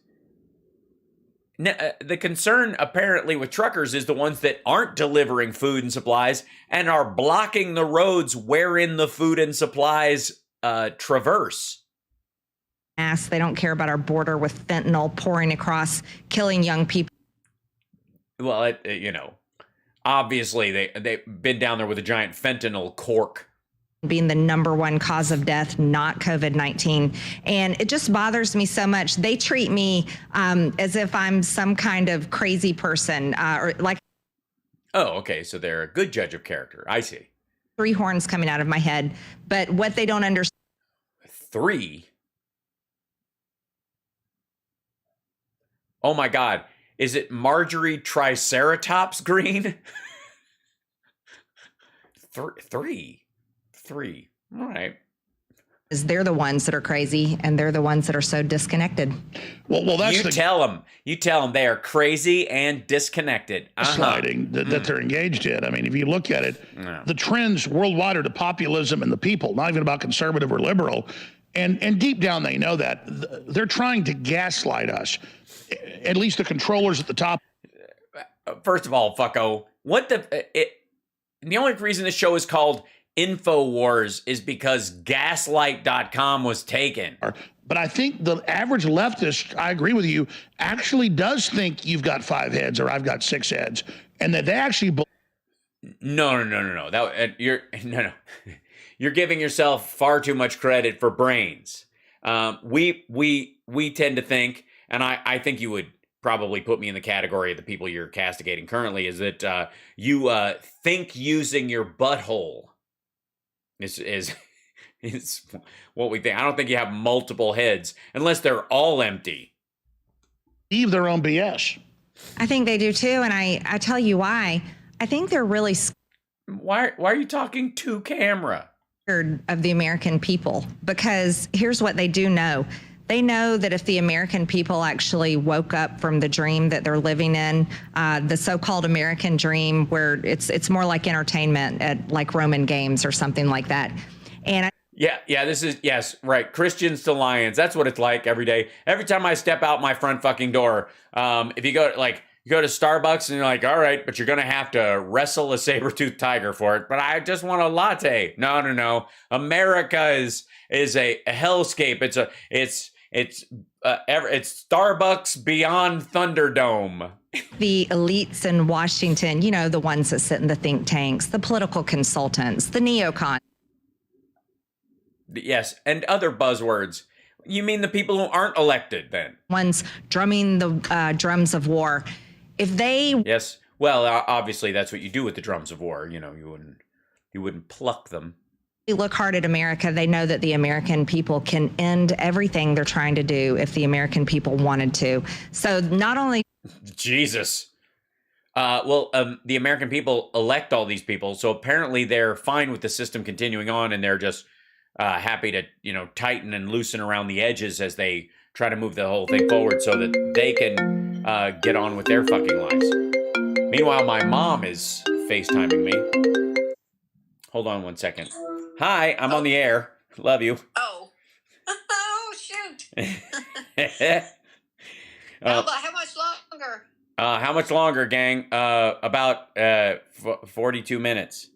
The concern apparently with truckers is the ones that aren't delivering food and supplies and are blocking the roads wherein the food and supplies traverse. They don't care about our border with fentanyl pouring across, killing young people. Well, obviously they've been down there with a giant fentanyl cork. Being the #1 cause of death, not COVID-19. And it just bothers me so much. They treat me as if I'm some kind of crazy person or like... Oh, okay. So they're a good judge of character. I see. 3 horns coming out of my head. But what they don't understand... 3? Oh my God. Is it Marjorie Triceratops Greene? 3. All right. They're the ones that are crazy, and they're the ones that are so disconnected. Well, that's You tell them they are crazy and disconnected. Sliding that they're engaged in. I mean, if you look at it, the trends worldwide are to populism and the people, not even about conservative or liberal. And deep down, they know that. They're trying to gaslight us, at least the controllers at the top. First of all, fucko, the only reason this show is called InfoWars is because gaslight.com was taken. But I think the average leftist, I agree with you, actually does think you've got 5 heads or I've got 6 heads, and that they actually. No. You're giving yourself far too much credit for brains. We tend to think, and I think you would probably put me in the category of the people you're castigating currently, is that you think using your butthole is what we think. I don't think you have multiple heads unless they're all empty. Leave their own BS. I think they do too, and I tell you why. I think they're really Why are you talking to camera? Of the American people, because here's what they do know. They know that if the American people actually woke up from the dream that they're living in, the so-called American dream, where it's more like entertainment at like Roman games or something like that. And yes, right. Christians to lions. That's what it's like every day. Every time I step out my front fucking door, if you go to Starbucks and you're like, all right, but you're going to have to wrestle a saber-toothed tiger for it. But I just want a latte. No. America is a hellscape. It's Starbucks beyond Thunderdome. The elites in Washington, the ones that sit in the think tanks, the political consultants, the neocons. Yes, and other buzzwords. You mean the people who aren't elected then? Ones drumming the drums of war. If they Yes. Well, obviously that's what you do with the drums of war. You wouldn't pluck them. look hard at America, they know that the American people can end everything they're trying to do if the American people wanted to. So not only Jesus. The American people elect all these people, so apparently they're fine with the system continuing on, and they're just happy to, tighten and loosen around the edges as they try to move the whole thing forward so that they can get on with their fucking lives. Meanwhile, my mom is FaceTiming me. Hold on 1 second. Hi, I'm on the air. Love you. Oh. Oh, shoot. How much longer? How much longer, gang? About 42 minutes.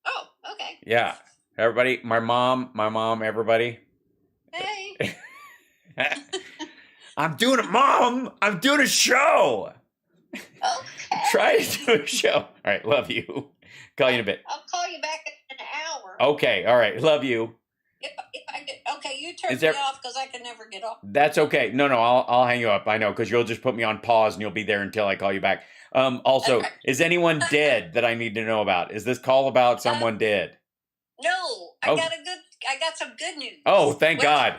Oh, okay. Yeah. Everybody, my mom, everybody. Hey. I'm doing it, Mom. I'm doing a show. Okay. Try to do a show. All right, love you. Call you in a bit. I'll call you back in an hour. Okay, all right, love you. If I get, okay, you turn me off because I can never get off. That's okay. No, I'll hang you up. I know, because you'll just put me on pause and you'll be there until I call you back. Also, okay. Is anyone dead that I need to know about? Is this call about someone dead? No, I got some good news. Oh, thank God.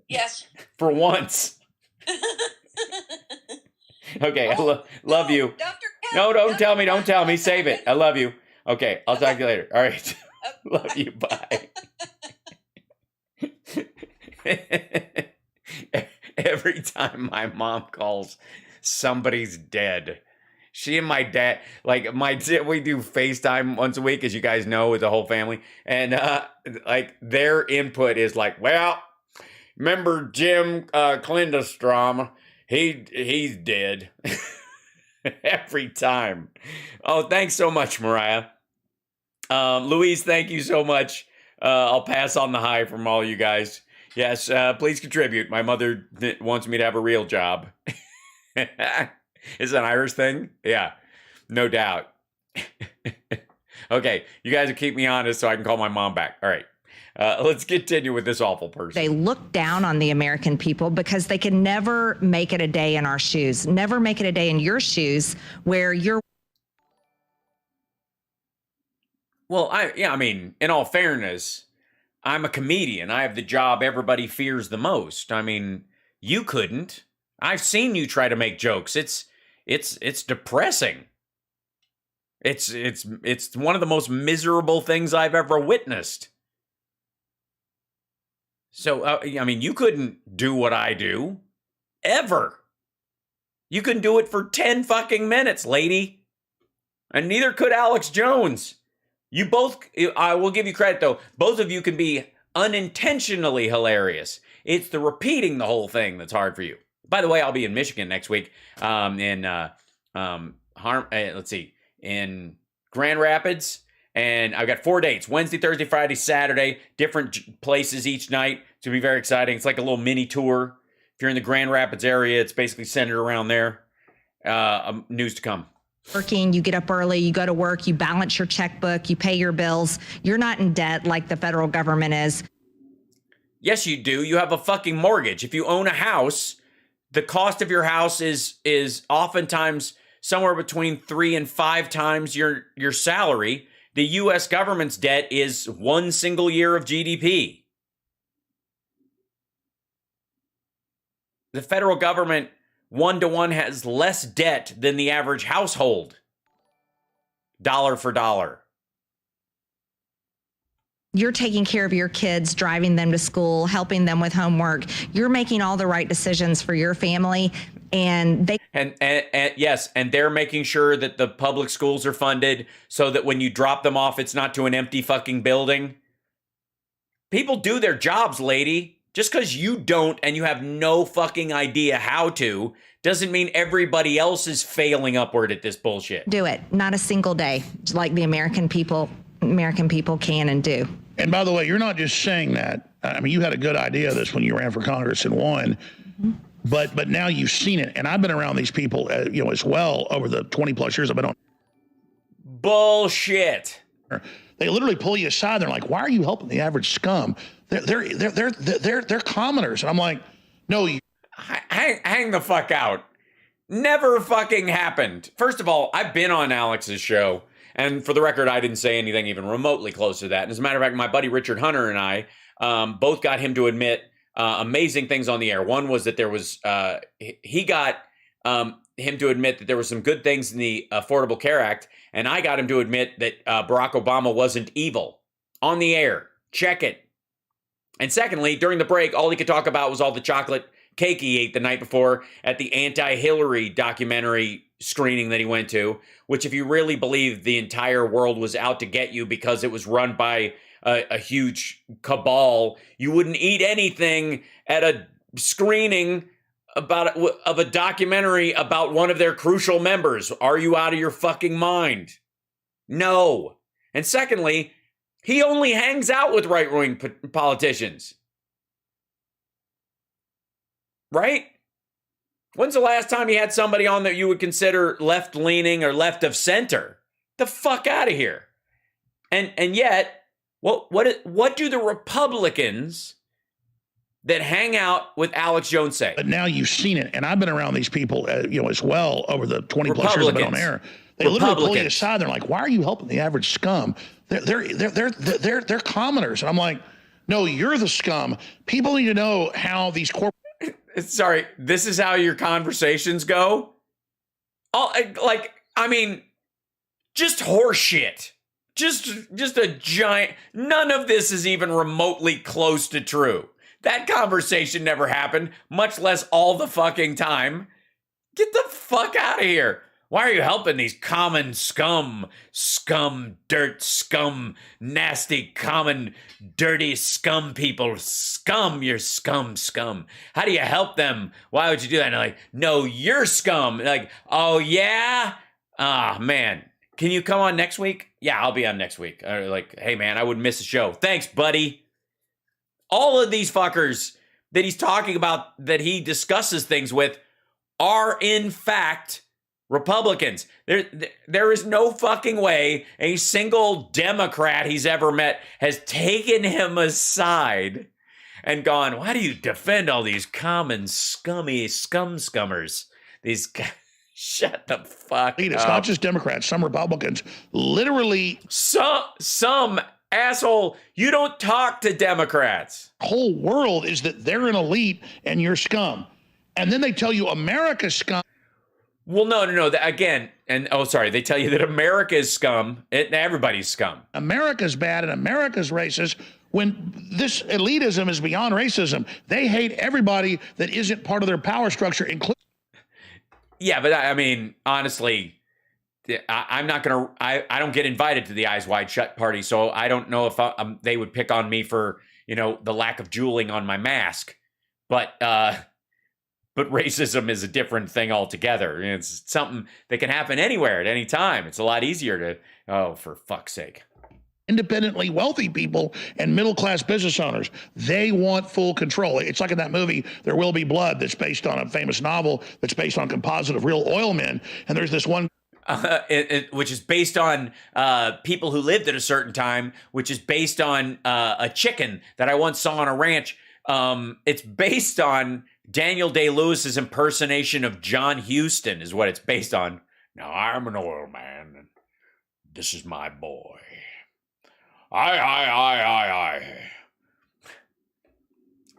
Yes. For once. Okay, I love you. Dr. No, don't tell me. Don't tell me. Save it. I love you. Okay, I'll talk to you later. All right. Love you. Bye. Every time my mom calls, somebody's dead. She and my dad, we do FaceTime once a week, as you guys know, with the whole family. And their input is like, well, remember Jim Klindestrom? He's dead. Every time. Oh, thanks so much, Mariah. Louise, thank you so much. I'll pass on the hi from all you guys. Yes, please contribute. My mother wants me to have a real job. Is it an Irish thing? Yeah, no doubt. Okay, you guys will keep me honest so I can call my mom back. All right. Let's continue with this awful person. They look down on the American people because they can never make it a day in our shoes, never make it a day in your shoes where you're. Well, I mean, in all fairness, I'm a comedian. I have the job everybody fears the most. I mean, you couldn't. I've seen you try to make jokes. It's depressing. It's one of the most miserable things I've ever witnessed. So, I mean, you couldn't do what I do. Ever. You couldn't do it for 10 fucking minutes, lady. And neither could Alex Jones. You both, I will give you credit, though. Both of you can be unintentionally hilarious. It's the repeating the whole thing that's hard for you. By the way, I'll be in Michigan next week. In Grand Rapids, and I've got 4 dates: Wednesday, Thursday, Friday, Saturday, different places each night. It's gonna be very exciting. It's like a little mini tour. If you're in the Grand Rapids area, it's basically centered around there. News to come. Working, you get up early, you go to work, you balance your checkbook, you pay your bills. You're not in debt like the federal government is. Yes, you do. You have a fucking mortgage. If you own a house, the cost of your house is oftentimes somewhere between 3 and 5 times your salary. The U.S. government's debt is 1 single year of GDP. The federal government 1-to-1 has less debt than the average household, dollar for dollar. You're taking care of your kids, driving them to school, helping them with homework. You're making all the right decisions for your family, and they yes, and they're making sure that the public schools are funded so that when you drop them off, it's not to an empty fucking building. People do their jobs, lady. Just because you don't and you have no fucking idea how to doesn't mean everybody else is failing upward at this bullshit. do it. Not a single day, like the American people can and do. And by the way, you're not just saying that. I mean, you had a good idea of this when you ran for Congress and won, but now you've seen it. And I've been around these people, as well over the 20 plus years I've been on. Bullshit. They literally pull you aside. They're like, "Why are you helping the average scum? They're commoners." And I'm like, "No, hang the fuck out. Never fucking happened." First of all, I've been on Alex's show, and for the record, I didn't say anything even remotely close to that. And as a matter of fact, my buddy Richard Hunter and I both got him to admit amazing things on the air. One was that there was he got him to admit that there were some good things in the Affordable Care Act, and I got him to admit that Barack Obama wasn't evil on the air. Check it. And secondly, during the break, all he could talk about was all the chocolate cake he ate the night before at the anti-Hillary documentary screening that he went to, which if you really believe the entire world was out to get you because it was run by a huge cabal, you wouldn't eat anything at a screening of a documentary about one of their crucial members. Are you out of your fucking mind? No. And secondly, he only hangs out with right-wing politicians. Right? When's the last time you had somebody on that you would consider left-leaning or left of center? The fuck out of here. And yet, what do the Republicans that hang out with Alex Jones say? But now you've seen it, and I've been around these people, as well over the 20 plus years I've been on air. They literally pull you aside. They're like, "Why are you helping the average scum? They're commoners." And I'm like, "No, you're the scum. People need to know how these corporate." Sorry, this is how your conversations go? Just horse shit. Just a giant. None of this is even remotely close to true. That conversation never happened, much less all the fucking time. Get the fuck out of here. Why are you helping these common scum, dirt, scum, nasty, common, dirty scum people? Scum, you're scum. How do you help them? Why would you do that? And they're like, "No, you're scum." Like, "Oh, yeah? Ah, man. Can you come on next week?" "Yeah, I'll be on next week." Like, "Hey, man, I wouldn't miss a show." "Thanks, buddy." All of these fuckers that he's talking about, that he discusses things with, are in fact Republicans. There is no fucking way a single Democrat he's ever met has taken him aside and gone, "Why do you defend all these common scummy scummers? These shut the fuck up." It's not just Democrats, some Republicans. Literally. Some asshole, you don't talk to Democrats. Whole world is that they're an elite and you're scum. And then they tell you America's scum. Well, no. Again, they tell you that America is scum and everybody's scum. America's bad and America's racist, when this elitism is beyond racism. They hate everybody that isn't part of their power structure, including. Yeah, but I mean, honestly, I'm not I don't get invited to the Eyes Wide Shut party, so I don't know if they would pick on me for the lack of jeweling on my mask. But racism is a different thing altogether. It's something that can happen anywhere at any time. It's a lot easier to, for fuck's sake. Independently wealthy people and middle-class business owners, they want full control. It's like in that movie, There Will Be Blood, that's based on a famous novel that's based on composite of real oil men. And there's this one... which is based on people who lived at a certain time, which is based on a chicken that I once saw on a ranch. It's based on Daniel Day-Lewis's impersonation of John Huston is what it's based on. Now, I'm an oil man, and this is my boy. Aye.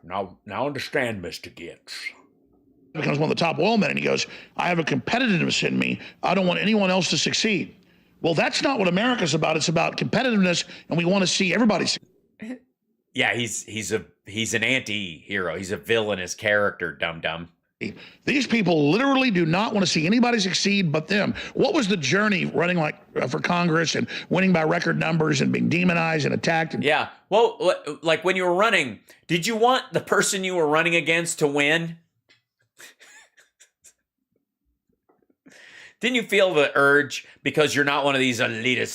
Now understand, Mr. Gitz. Becomes one of the top oil men, and he goes, I have a competitiveness in me. I don't want anyone else to succeed. Well, that's not what America's about. It's about competitiveness, and we want to see everybody succeed. Yeah, he's an anti-hero. He's a villainous character, dum-dum. These people literally do not want to see anybody succeed but them. What was the journey running for Congress and winning by record numbers and being demonized and attacked? Yeah. Well, like when you were running, did you want the person you were running against to win? Didn't you feel the urge because you're not one of these elitist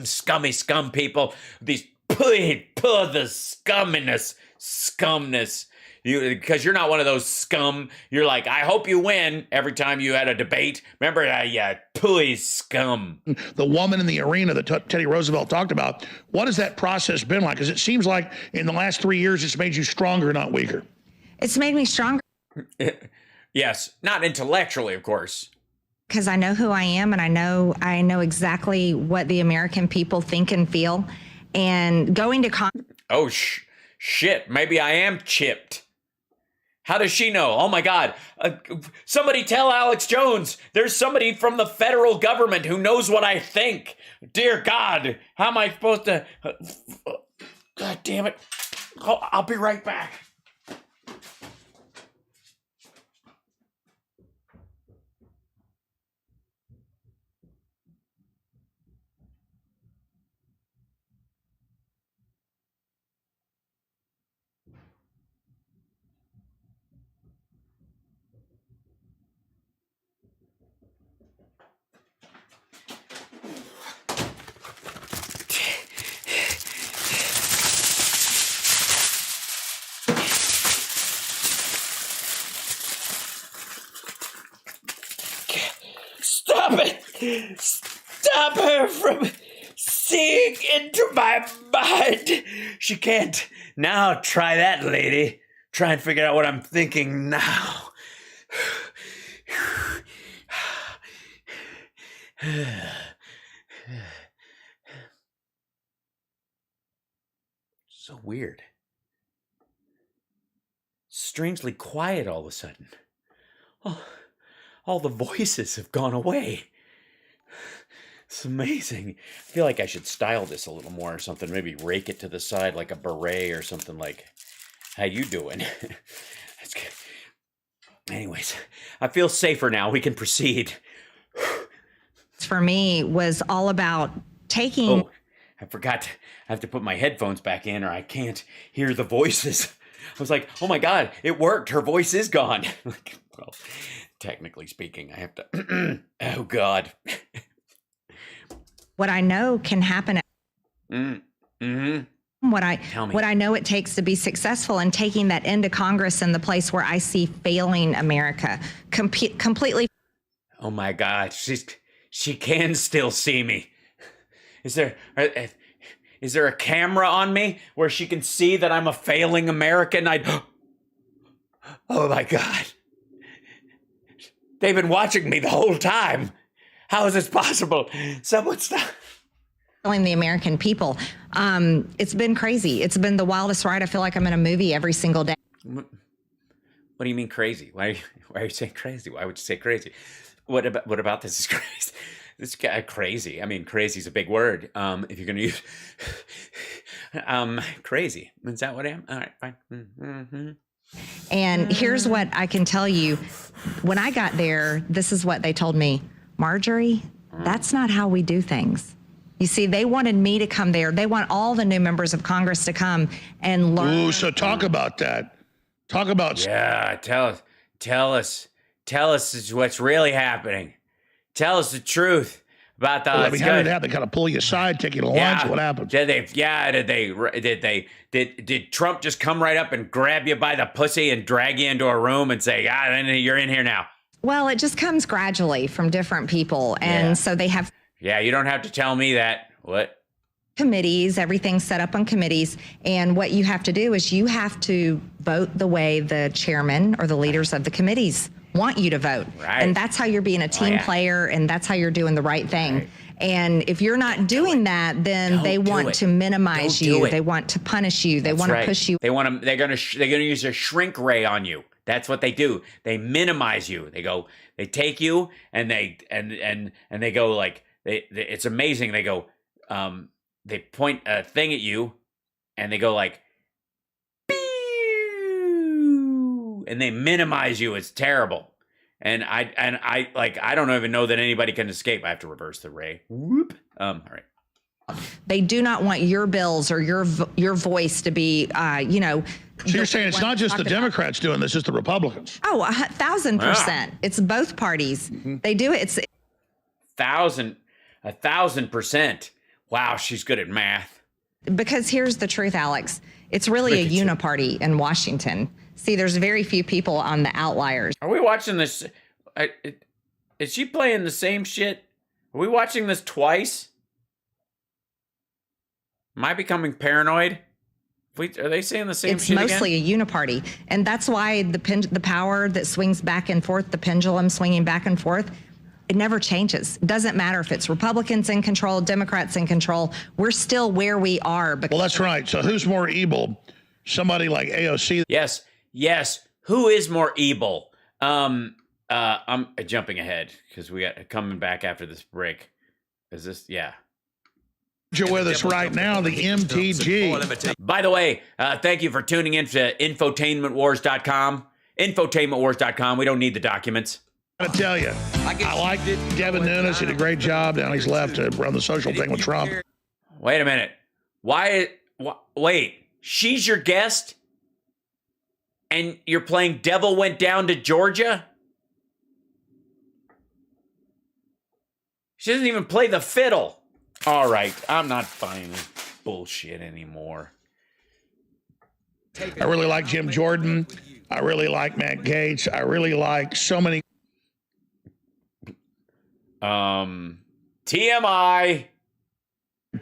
scummy people? These the scumness. Because you're not one of those scum. You're like, I hope you win every time you had a debate. Remember that, yeah, pulley scum. The woman in the arena that Teddy Roosevelt talked about, what has that process been like? Because it seems like in the last 3 years, it's made you stronger, not weaker. It's made me stronger. Yes, not intellectually, of course. Because I know who I am, and I know exactly what the American people think and feel. And going to shit, maybe I am chipped. How does she know? Oh my God. Somebody tell Alex Jones there's somebody from the federal government who knows what I think. Dear God, how am I supposed to... God damn it. I'll be right back. Stop it! Stop her from seeing into my mind! She can't. Now try that, lady. Try and figure out what I'm thinking now. So weird. Strangely quiet all of a sudden. Oh. All the voices have gone away. It's amazing. I feel like I should style this a little more or something. Maybe rake it to the side like a beret or something like, how you doing? That's good. Anyways, I feel safer now. We can proceed. For me, was all about taking... Oh, I forgot. I have to put my headphones back in or I can't hear the voices. I was like, oh my God, it worked. Her voice is gone. Well, technically speaking, I have to... Oh, God. What I know can happen... What I know it takes to be successful and taking that into Congress in the place where I see failing America. Completely... Oh, my God. She can still see me. Is there a camera on me where she can see that I'm a failing American? Oh, my God. They've been watching me the whole time. How is this possible? Someone stop. Telling the American people. It's been crazy. It's been the wildest ride. I feel like I'm in a movie every single day. What do you mean crazy? Why are you saying crazy? Why would you say crazy? What about this is crazy? This guy crazy. I mean, crazy is a big word. If you're going to use crazy. Is that what I am? All right, fine. Mm-hmm. And here's what I can tell you. When I got there, this is what they told me. Marjorie, that's not how we do things. You see, they wanted me to come there. They want all the new members of Congress to come and learn. Ooh, so talk about that. Talk about. Yeah, tell us what's really happening. Tell us the truth about the. Well, I mean, how did that? They kind of pull you aside, take you to lunch. What happened? Did Trump just come right up and grab you by the pussy and drag you into a room and say, you're in here now? Well, it just comes gradually from different people. And so they have. Yeah, you don't have to tell me that. What? Committees, everything's set up on committees. And what you have to do is you have to vote the way the chairman or the leaders of the committees want you to vote. Right. And that's how you're being a team player, and that's how you're doing the right thing. Right. And if you're not doing that, then they want to minimize you. They want to punish you. They want to push you. They're gonna use a shrink ray on you. That's what they do. They minimize you. They take you and they go like it's amazing. They go they point a thing at you and they go like pew, and they minimize you. It's terrible. And I don't even know that anybody can escape. I have to reverse the ray. Whoop. All right. They do not want your bills or your voice to be, So you're saying it's not just the Democrats doing this; it's the Republicans. Oh, 1,000%. It's both parties. Mm-hmm. They do it. It's 1,000%. Wow, she's good at math. Because here's the truth, Alex. It's really a uniparty in Washington. See, there's very few people on the outliers. Are we watching this? Is she playing the same shit? Are we watching this twice? Am I becoming paranoid? Are they saying the same shit again? It's mostly a uniparty. And that's why the power that swings back and forth, the pendulum swinging back and forth, it never changes. It doesn't matter if it's Republicans in control, Democrats in control. We're still where we are. Well, that's right. So who's more evil? Somebody like AOC? Yes. Who is more evil? I'm jumping ahead because we got coming back after this break. Is this? Yeah. You're with us right now, the MTG. By the way, thank you for tuning in to infotainmentwars.com. Infotainmentwars.com. We don't need the documents. I gotta tell you, I liked it. Devin Nunes did a great job. Now he's left to run the social thing with Trump. Wait a minute. Wait, she's your guest? And you're playing Devil Went Down to Georgia? She doesn't even play the fiddle. All right, I'm not buying this bullshit anymore. I really like Jim Jordan. I really like Matt Gaetz. I really like so many. TMI.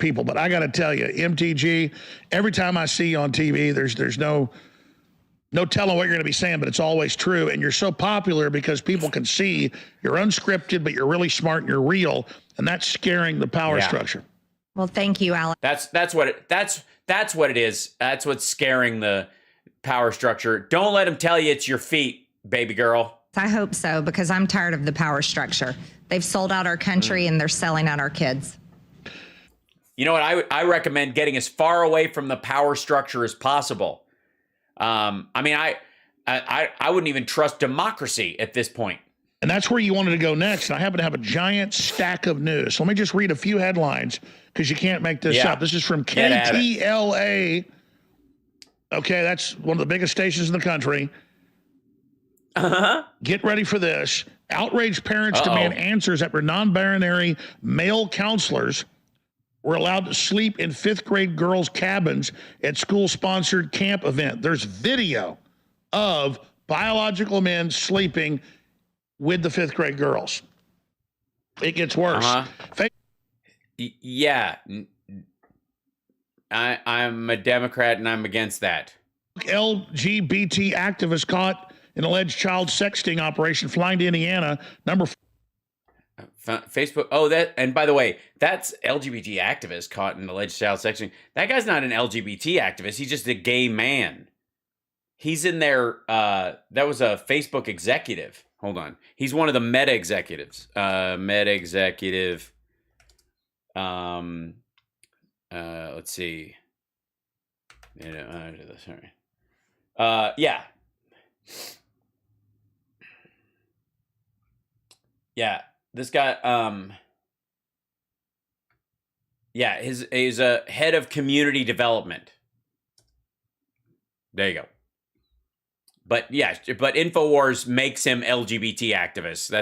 People, but I got to tell you, MTG, every time I see you on TV, there's no telling what you're going to be saying, but it's always true. And you're so popular because people can see you're unscripted, but you're really smart and you're real. And that's scaring the power structure. Well, thank you, Alex. That's what it is. That's what's scaring the power structure. Don't let them tell you it's your feet, baby girl. I hope so, because I'm tired of the power structure. They've sold out our country and they're selling out our kids. You know what? I recommend getting as far away from the power structure as possible. I wouldn't even trust democracy at this point. And that's where you wanted to go next. And I happen to have a giant stack of news. So let me just read a few headlines because you can't make this up. This is from KTLA. Okay, that's one of the biggest stations in the country. Get ready for this. Outraged parents demand answers after non-binary male counselors were allowed to sleep in fifth grade girls' cabins at school-sponsored camp event. There's video of biological men sleeping with the fifth grade girls. It gets worse. Yeah. I'm a Democrat and I'm against that. LGBT activists caught in alleged child sexting operation flying to Indiana. Facebook. And by the way, that's LGBT activist caught in alleged child sexting. That guy's not an LGBT activist. He's just a gay man. He's in there. That was a Facebook executive. Hold on. He's one of the Meta executives. Meta executive. Let's see. Sorry. Yeah. Yeah. This guy. Yeah, he's a head of community development. There you go. But yeah, but InfoWars makes him LGBT activist.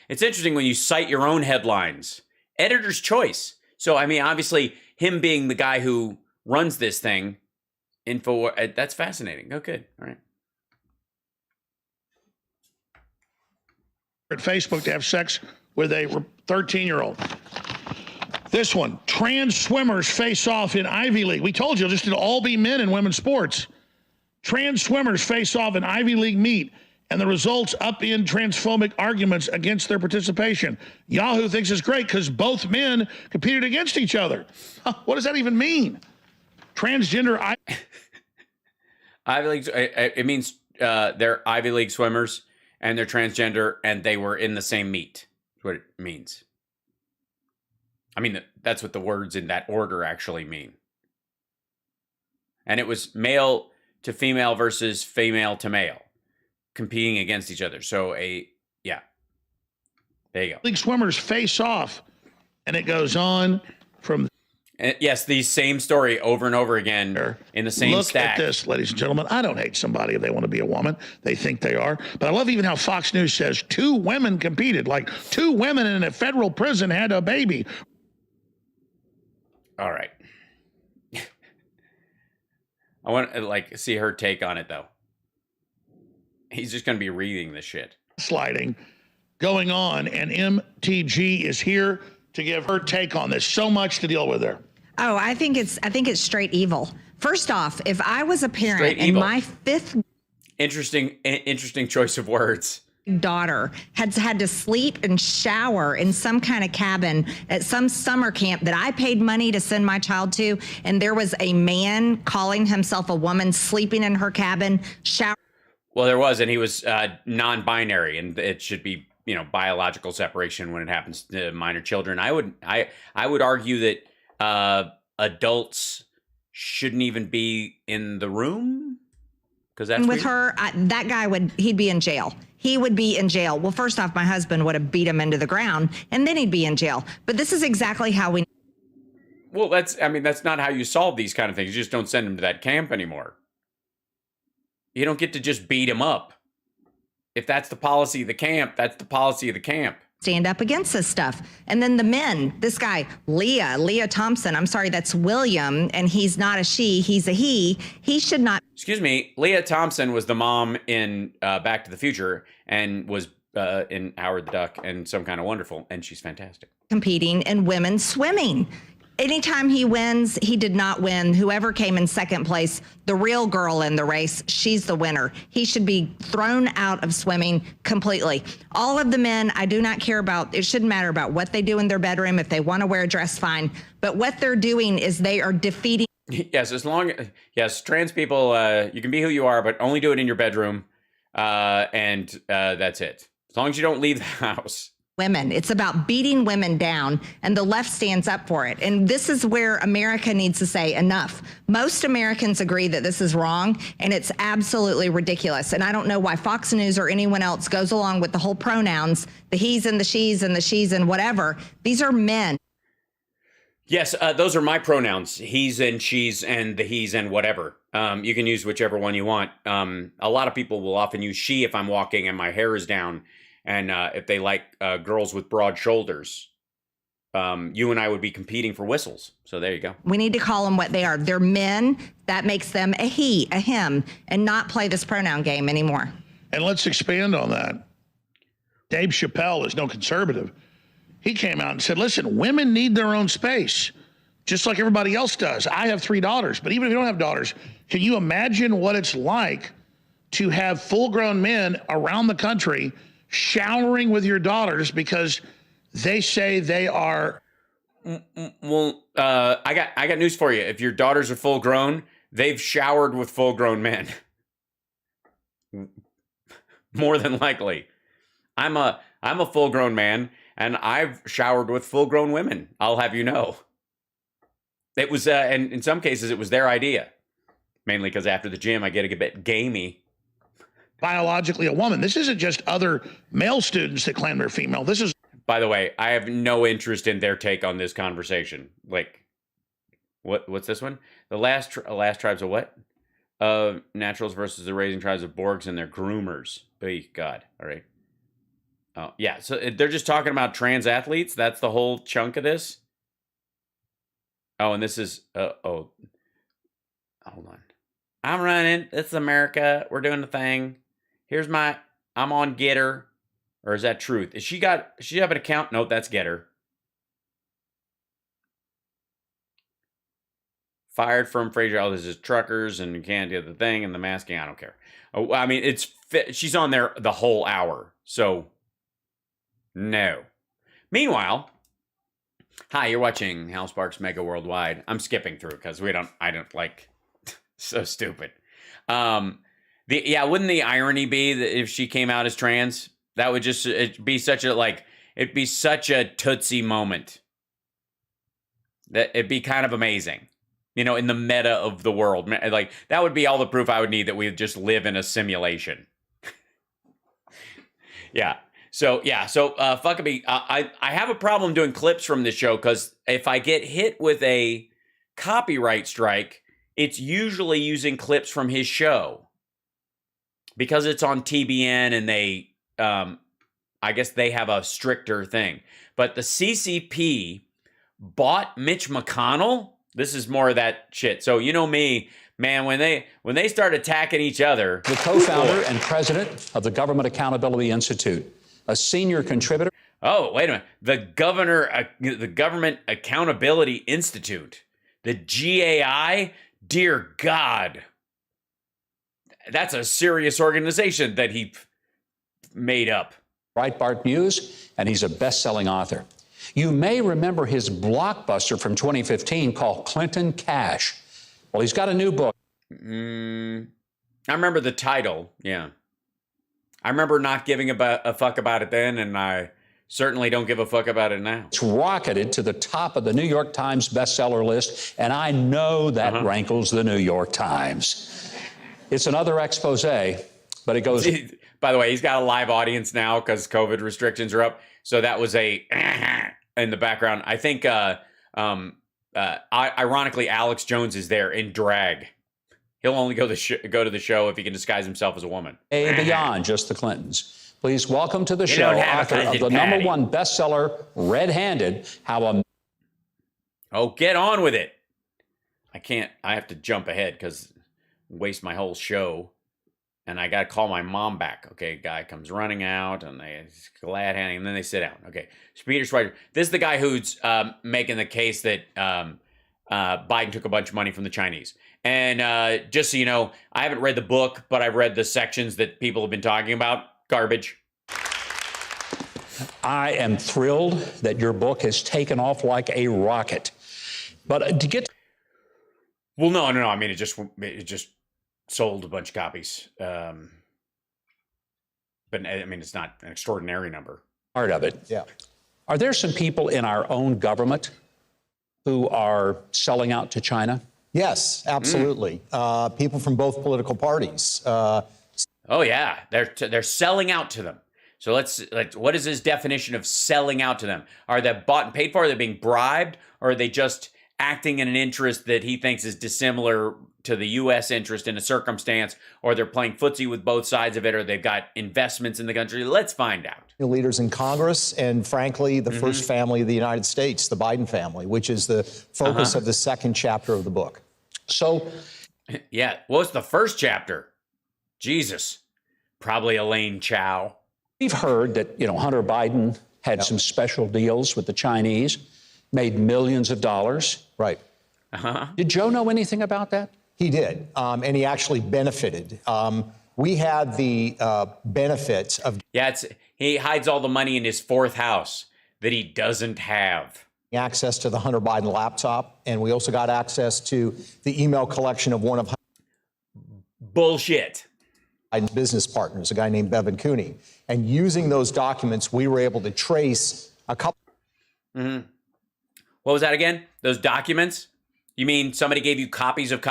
It's interesting when you cite your own headlines. Editor's choice. So I mean, obviously, him being the guy who runs this thing, that's fascinating. Oh, good. All right. At Facebook to have sex with a 13-year-old. This one, trans swimmers face off in Ivy League. We told you, just it'll all be men in women's sports. Trans swimmers face off in Ivy League meet, and the results upend transphobic arguments against their participation. Yahoo thinks it's great because both men competed against each other. What does that even mean? Transgender Ivy League, it means they're Ivy League swimmers and they're transgender and they were in the same meet. That's what it means. I mean, that's what the words in that order actually mean. And it was male to female versus female to male competing against each other. So yeah, there you go. League swimmers face off, and it goes on from. And yes, the same story over and over again in the same stack. Look at this, ladies and gentlemen. I don't hate somebody if they want to be a woman. They think they are. But I love even how Fox News says 2 women competed, like 2 women in a federal prison had a baby. All right. I want to see her take on it, though. He's just going to be reading this shit. Sliding going on, and MTG is here to give her take on this. So much to deal with there. Oh, I think it's straight evil. First off, if I was a parent and my 5th interesting choice of words. Daughter had to sleep and shower in some kind of cabin at some summer camp that I paid money to send my child to, and there was a man calling himself a woman sleeping in her cabin, shower. Well, there was, and he was non-binary, and it should be, biological separation when it happens to minor children. I would argue that adults shouldn't even be in the room because that's with her. That guy he'd be in jail. He would be in jail. Well, first off, my husband would have beat him into the ground, and then he'd be in jail. But this is exactly how we. Well, that's not how you solve these kind of things. You just don't send him to that camp anymore. You don't get to just beat him up. If that's the policy of the camp, that's the policy of the camp. Stand up against this stuff. And then the men, this guy, Leah Thompson, I'm sorry, that's William, and he's not a she, he's a he. He should not. Excuse me, Leah Thompson was the mom in Back to the Future and was in Howard the Duck and Some Kind of Wonderful, and she's fantastic. Competing in women's swimming. Anytime he wins, he did not win. Whoever came in second place, the real girl in the race, she's the winner. He should be thrown out of swimming completely. All of the men, I do not care about. It shouldn't matter about what they do in their bedroom. If they want to wear a dress, fine. But what they're doing is they are defeating. Yes, trans people, you can be who you are, but only do it in your bedroom. And that's it. As long as you don't leave the house. Women. It's about beating women down, and the left stands up for it. And this is where America needs to say enough. Most Americans agree that this is wrong, and it's absolutely ridiculous. And I don't know why Fox News or anyone else goes along with the whole pronouns, the he's and the she's and whatever. These are men. Yes, those are my pronouns. He's and she's and the he's and whatever. You can use whichever one you want. A lot of people will often use she if I'm walking and my hair is down. And if they like girls with broad shoulders, you and I would be competing for whistles. So there you go. We need to call them what they are. They're men. That makes them a he, a him, and not play this pronoun game anymore. And let's expand on that. Dave Chappelle is no conservative. He came out and said, listen, women need their own space, just like everybody else does. I have 3 daughters, but even if you don't have daughters, can you imagine what it's like to have full-grown men around the country showering with your daughters because they say they are. Well, I got news for you. If your daughters are full grown, they've showered with full grown men. More than likely. I'm a full grown man, and I've showered with full grown women. I'll have you know. It was, and in some cases, it was their idea. Mainly because after the gym, I get a bit gamey. Biologically a woman. This isn't just other male students that claim they're female. This is. By the way, I have no interest in their take on this conversation. Like, What's this one? The last tribes of what? Naturals versus the raising tribes of Borgs and their groomers. Hey, God. All right. Oh, yeah. So they're just talking about trans athletes. That's the whole chunk of this. Oh, and this is, hold on. I'm running. It's America. We're doing the thing. Here's I'm on Getter. Or is that Truth? Does she have an account? Nope, that's Getter. Fired from Fraser. Oh, this is truckers and you can't do the thing and the masking. I don't care. Oh, I mean, she's on there the whole hour. So, no. Meanwhile, hi, you're watching Hal Sparks Megaworldwide. I'm skipping through because I don't like, so stupid. Wouldn't the irony be that if she came out as trans, that would just, it'd be such a Tootsie moment. That it'd be kind of amazing. You know, in the meta of the world. Like, that would be all the proof I would need that we just live in a simulation. So fuck me. I have a problem doing clips from this show because if I get hit with a copyright strike, it's usually using clips from his show. Because it's on TBN and they, I guess they have a stricter thing. But the CCP bought Mitch McConnell. This is more of that shit. So you know me, man, when they start attacking each other. The co-founder and president of the Government Accountability Institute, a senior contributor. Oh, wait a minute. The Government Accountability Institute, the GAI, dear God. That's a serious organization that he made up. Breitbart News, and he's a best-selling author. You may remember his blockbuster from 2015 called Clinton Cash. Well, he's got a new book. I remember the title, yeah. I remember not giving a fuck about it then, and I certainly don't give a fuck about it now. It's rocketed to the top of the New York Times bestseller list, and I know that rankles the New York Times. It's another expose, but it goes... By the way, he's got a live audience now because COVID restrictions are up. So that was a in the background. I think, ironically, Alex Jones is there in drag. He'll only go to the show if he can disguise himself as a woman. Beyond just the Clintons. Please welcome to the show author of the #1 bestseller, Red-Handed, get on with it. I have to jump ahead because waste my whole show. And I got to call my mom back. Okay, guy comes running out, and he's glad handing, and then they sit down. Okay, Peter Schweiger. This is the guy who's making the case that Biden took a bunch of money from the Chinese. And just so you know, I haven't read the book, but I've read the sections that people have been talking about. Garbage. I am thrilled that your book has taken off like a rocket. But to get... Well, no. I mean, it just sold a bunch of copies. But I mean, it's not an extraordinary number. Part of it. Yeah. Are there some people in our own government who are selling out to China? Yes, absolutely. People from both political parties. Oh yeah, they're selling out to them. So let's what is his definition of selling out to them? Are they bought and paid for? Are they being bribed? Or are they just acting in an interest that he thinks is dissimilar to the U.S. interest in a circumstance, or they're playing footsie with both sides of it, or they've got investments in the country? Let's find out. Leaders in Congress and, frankly, the first family of the United States, the Biden family, which is the focus of the second chapter of the book. So, yeah, what's the first chapter? Jesus, probably Elaine Chao. We've heard that, Hunter Biden had some special deals with the Chinese, made millions of dollars. Right. Did Joe know anything about that? He did, and he actually benefited. We had the benefits of... Yeah, he hides all the money in his fourth house that he doesn't have. Access to the Hunter Biden laptop, and we also got access to the email collection of one of... Bullshit. Biden's business partners, a guy named Bevan Cooney. And using those documents, we were able to trace a couple... What was that again? Those documents? You mean somebody gave you copies of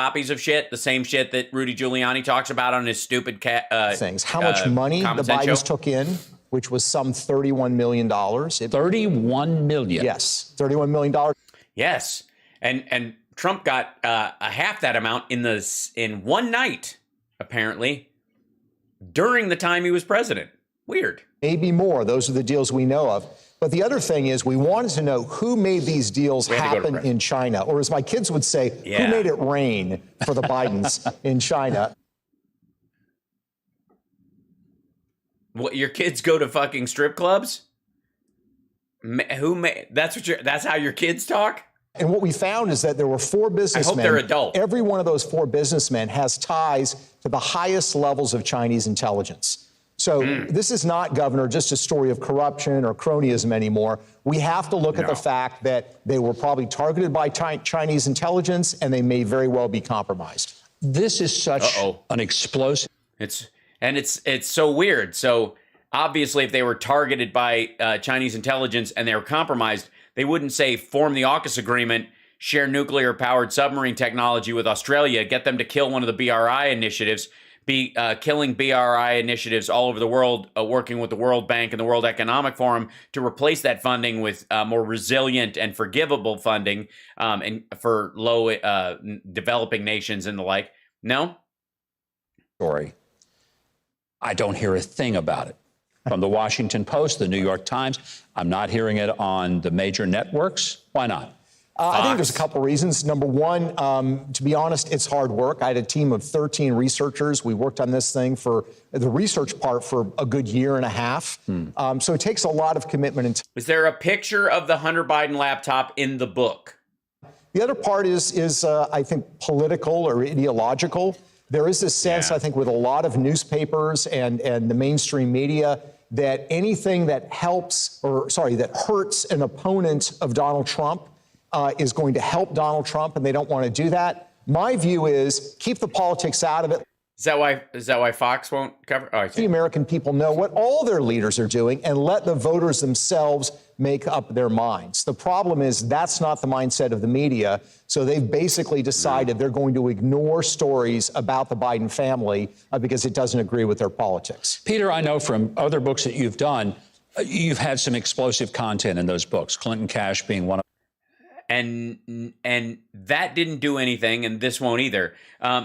shit? The same shit that Rudy Giuliani talks about on his stupid things. How much money the Bidens took in, which was some $31 million. $31 million? Yes, $31 million. Yes. And Trump got a half that amount in one night, apparently, during the time he was president. Weird. Maybe more. Those are the deals we know of. But the other thing is, we wanted to know who made these deals happen in China, or as my kids would say, who made it rain for the Bidens in China. What, your kids go to fucking strip clubs? That's how your kids talk? And what we found is that there were 4 businessmen. I hope they're adult. Every one of those 4 businessmen has ties to the highest levels of Chinese intelligence. So this is not, Governor, just a story of corruption or cronyism anymore. We have to look at the fact that they were probably targeted by Chinese intelligence, and they may very well be compromised. This is such an explosive. It's so weird. So obviously, if they were targeted by Chinese intelligence and they were compromised, they wouldn't say form the AUKUS agreement, share nuclear-powered submarine technology with Australia, get them to kill one of the BRI initiatives, be killing BRI initiatives all over the world, working with the World Bank and the World Economic Forum to replace that funding with more resilient and forgivable funding and for low developing nations and the like. No? Story. I don't hear a thing about it. From the Washington Post, the New York Times, I'm not hearing it on the major networks. Why not? I think there's a couple reasons. Number one, to be honest, it's hard work. I had a team of 13 researchers. We worked on this thing for the research part for a good year and a half. So it takes a lot of commitment. Is there a picture of the Hunter Biden laptop in the book? The other part is I think, political or ideological. There is this sense, I think, with a lot of newspapers and the mainstream media that anything that that hurts an opponent of Donald Trump is going to help Donald Trump, and they don't want to do that. My view is keep the politics out of it. Is that why Fox won't cover? Oh, the American people know what all their leaders are doing, and let the voters themselves make up their minds. The problem is that's not the mindset of the media. So they've basically decided they're going to ignore stories about the Biden family because it doesn't agree with their politics. Peter, I know from other books that you've done, you've had some explosive content in those books, Clinton Cash being one of and that didn't do anything, and this won't either.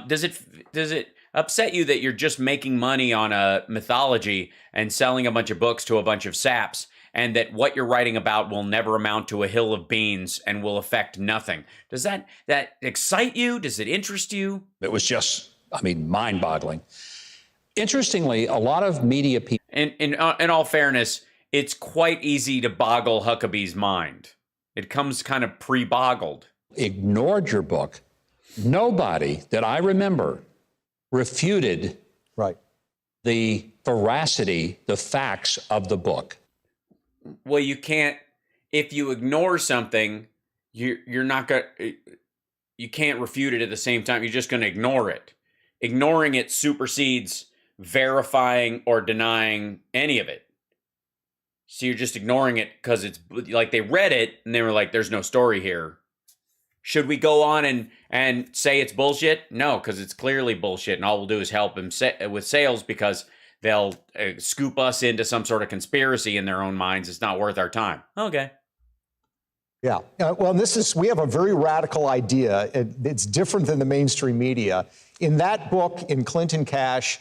Does it upset you that you're just making money on a mythology and selling a bunch of books to a bunch of saps, and that what you're writing about will never amount to a hill of beans and will affect nothing? Does that excite you? Does it interest you? It was just, mind-boggling. Interestingly, a lot of media people... In all fairness, it's quite easy to boggle Huckabee's mind. It comes kind of pre-boggled. Ignored your book. Nobody that I remember refuted the veracity, the facts of the book. Well, you can't. If you ignore something, you're not going. You can't refute it at the same time. You're just going to ignore it. Ignoring it supersedes verifying or denying any of it. So you're just ignoring it because it's like they read it and they were like, "There's no story here." Should we go on and say it's bullshit? No, because it's clearly bullshit, and all we'll do is help them with sales because they'll scoop us into some sort of conspiracy in their own minds. It's not worth our time. Okay. Yeah. Well, we have a very radical idea. It's different than the mainstream media. In that book, in Clinton Cash,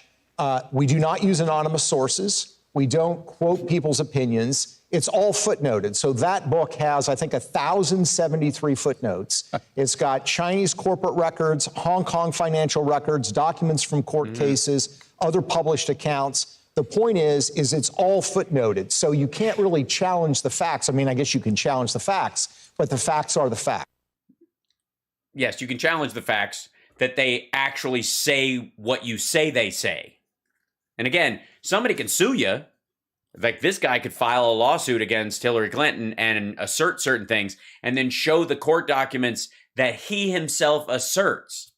we do not use anonymous sources. We don't quote people's opinions. It's all footnoted. So that book has, I think, 1,073 footnotes. It's got Chinese corporate records, Hong Kong financial records, documents from court cases, other published accounts. The point is it's all footnoted. So you can't really challenge the facts. I guess you can challenge the facts, but the facts are the facts. Yes, you can challenge the facts that they actually say what you say they say. And again, somebody can sue you. Like this guy could file a lawsuit against Hillary Clinton and assert certain things and then show the court documents that he himself asserts,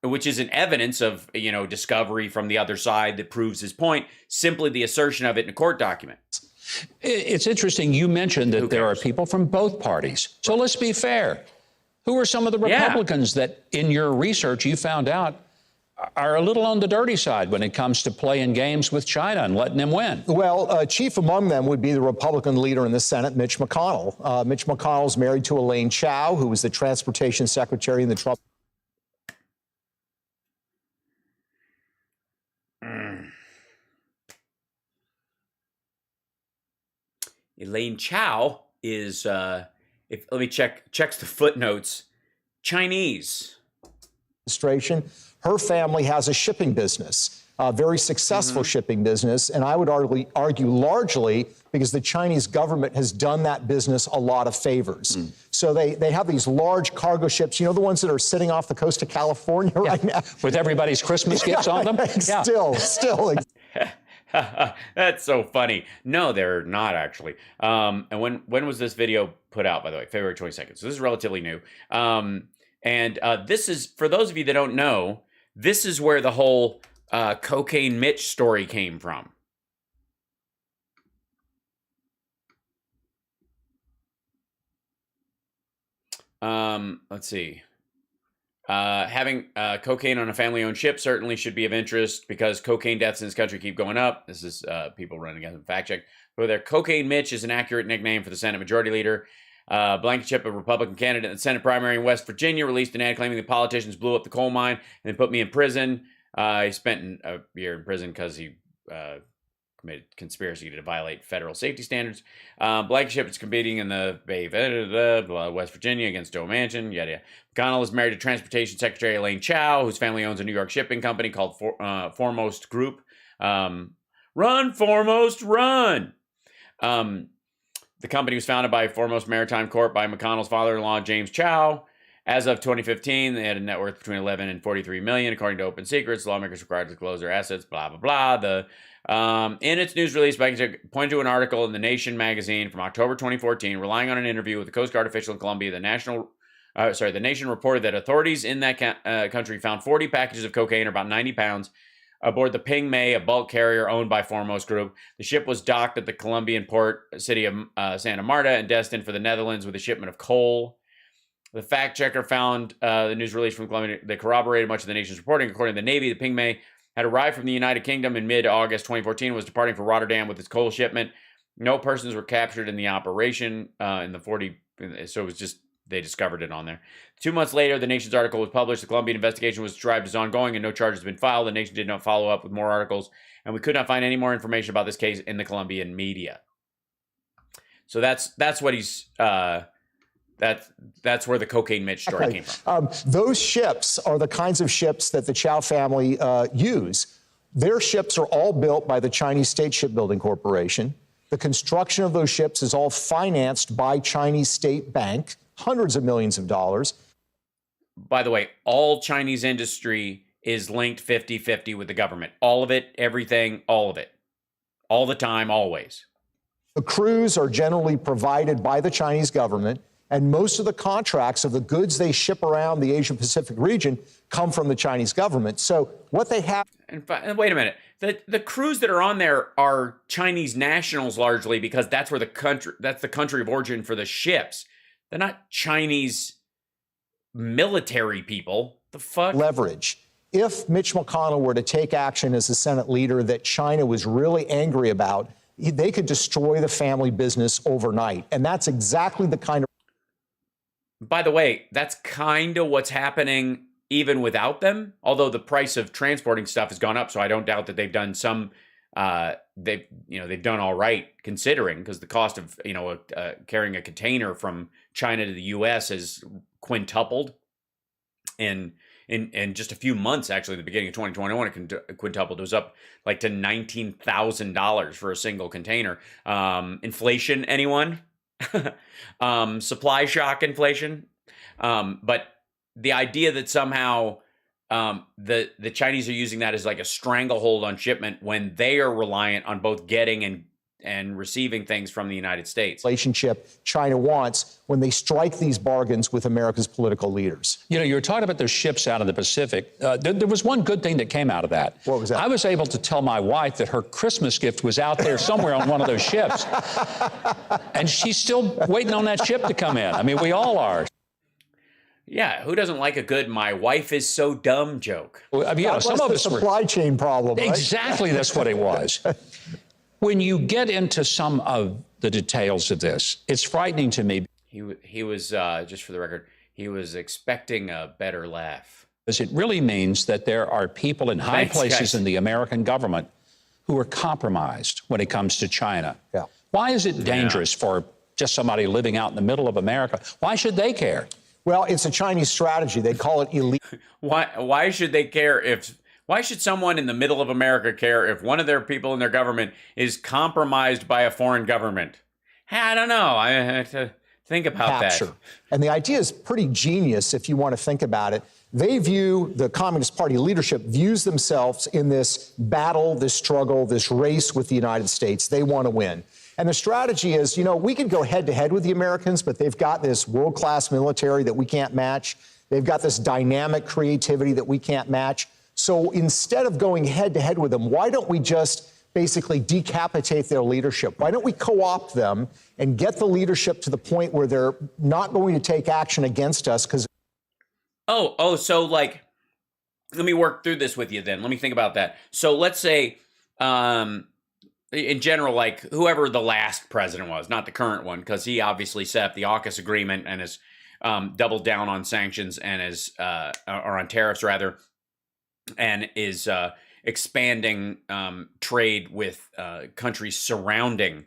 which isn't evidence of, discovery from the other side that proves his point, simply the assertion of it in a court document. It's interesting. You mentioned that there are people from both parties. So let's be fair. Who are some of the Republicans that in your research you found out are a little on the dirty side when it comes to playing games with China and letting them win. Well, chief among them would be the Republican leader in the Senate, Mitch McConnell. Mitch McConnell's married to Elaine Chao, who was the transportation secretary in the Trump. Elaine Chao is, let me checks the footnotes, Chinese. Her family has a shipping business, a very successful shipping business, and I would argue largely because the Chinese government has done that business a lot of favors. So they have these large cargo ships, you know, the ones that are sitting off the coast of California right now. With everybody's Christmas gifts on them? Still. That's so funny. No, they're not actually. And when was this video put out, by the way? February 22nd. So this is relatively new. And this is, for those of you that don't know, this is where the whole Cocaine Mitch story came from. Let's see. Having cocaine on a family-owned ship certainly should be of interest because cocaine deaths in this country keep going up. This is people running against them. Fact check. But there, Cocaine Mitch is an accurate nickname for the Senate Majority Leader. Blankenship, a Republican candidate in the Senate primary in West Virginia, released an ad claiming the politicians blew up the coal mine and then put me in prison. He spent a year in prison because he committed conspiracy to violate federal safety standards. Blankenship is competing in the Bay of West Virginia against Joe Manchin, yada yada. McConnell is married to Transportation Secretary Elaine Chao, whose family owns a New York shipping company called Foremost Group. Run, Foremost, run! The company was founded by Foremost Maritime Corp by McConnell's father-in-law, James Chao. As of 2015, they had a net worth between 11 and 43 million, according to Open Secrets. Lawmakers required to disclose their assets, blah, blah, blah. In its news release, Blankenship pointed to an article in The Nation magazine from October 2014, relying on an interview with a Coast Guard official in Colombia. The Nation reported that authorities in that country found 40 packages of cocaine, or about 90 pounds, aboard the Ping May, a bulk carrier owned by Foremost Group. The ship was docked at the Colombian port city of Santa Marta and destined for the Netherlands with a shipment of coal. The fact checker found the news release from Colombia that corroborated much of the Nation's reporting. According to the Navy, the Ping May had arrived from the United Kingdom in mid-August 2014 and was departing for Rotterdam with its coal shipment. No persons were captured in the operation in the 40, so it was just, they discovered it on there. 2 months later, the Nation's article was published. The Colombian investigation was described as ongoing and no charges have been filed. The Nation did not follow up with more articles, and we could not find any more information about this case in the Colombian media. So that's what he's that's where the Cocaine Mitch story came from. Those ships are the kinds of ships that the Chao family use. Their ships are all built by the Chinese State Shipbuilding Corporation. The construction of those ships is all financed by Chinese State Bank, hundreds of millions of dollars. By the way, all Chinese industry is linked 50-50 with the government. All of it, everything, all of it. All the time, always. The crews are generally provided by the Chinese government, and most of the contracts of the goods they ship around the Asia-Pacific region come from the Chinese government. So what they have... And wait a minute. The crews that are on there are Chinese nationals largely because that's where that's the country of origin for the ships. They're not Chinese military people. The fuck? Leverage. If Mitch McConnell were to take action as the Senate leader that China was really angry about, they could destroy the family business overnight. And that's exactly the kind of... By the way, that's kind of what's happening even without them, although the price of transporting stuff has gone up, so I don't doubt that they've done some they've done all right considering, because the cost of carrying a container from China to the US has quintupled in just a few months. Actually, at the beginning of 2021, it quintupled. It was up like to $19,000 for a single container. Inflation, anyone? Supply shock inflation. But the idea that somehow the Chinese are using that as like a stranglehold on shipment when they are reliant on both getting and receiving things from the United States. Relationship China wants when they strike these bargains with America's political leaders. You know, you were talking about those ships out of the Pacific. There was one good thing that came out of that. What was that? I was able to tell my wife that her Christmas gift was out there somewhere on one of those ships. And she's still waiting on that ship to come in. I mean, we all are. Yeah, who doesn't like a good "my wife is so dumb" joke? Well, I mean, yeah, some of the us supply chain problem. Right? Exactly, that's what it was. When you get into some of the details of this, it's frightening to me. He was just for the record, he was expecting a better laugh. Because it really means that there are people in high places guys. in the American government who are compromised when it comes to China. Yeah. Why is it dangerous for just somebody living out in the middle of America? Why should they care? Well, it's a Chinese strategy. They call it elite. Why should they care if? Why should someone in the middle of America care if one of their people in their government is compromised by a foreign government? I don't know. I have to think about capture. that. And the idea is pretty genius if you want to think about it. They view, the Communist Party leadership views themselves in this battle, this struggle, this race with the United States. They want to win. And the strategy is, you know, we can go head to head with the Americans, but they've got this world-class military that we can't match. They've got this dynamic creativity that we can't match. So instead of going head to head with them, why don't we just basically decapitate their leadership? Why don't we co-opt them and get the leadership to the point where they're not going to take action against us? Because so like, let me work through this with you then. Let me think about that. So let's say, in general, like whoever the last president was, not the current one, because he obviously set up the AUKUS agreement and has doubled down on sanctions and or on tariffs rather, and is expanding trade with countries surrounding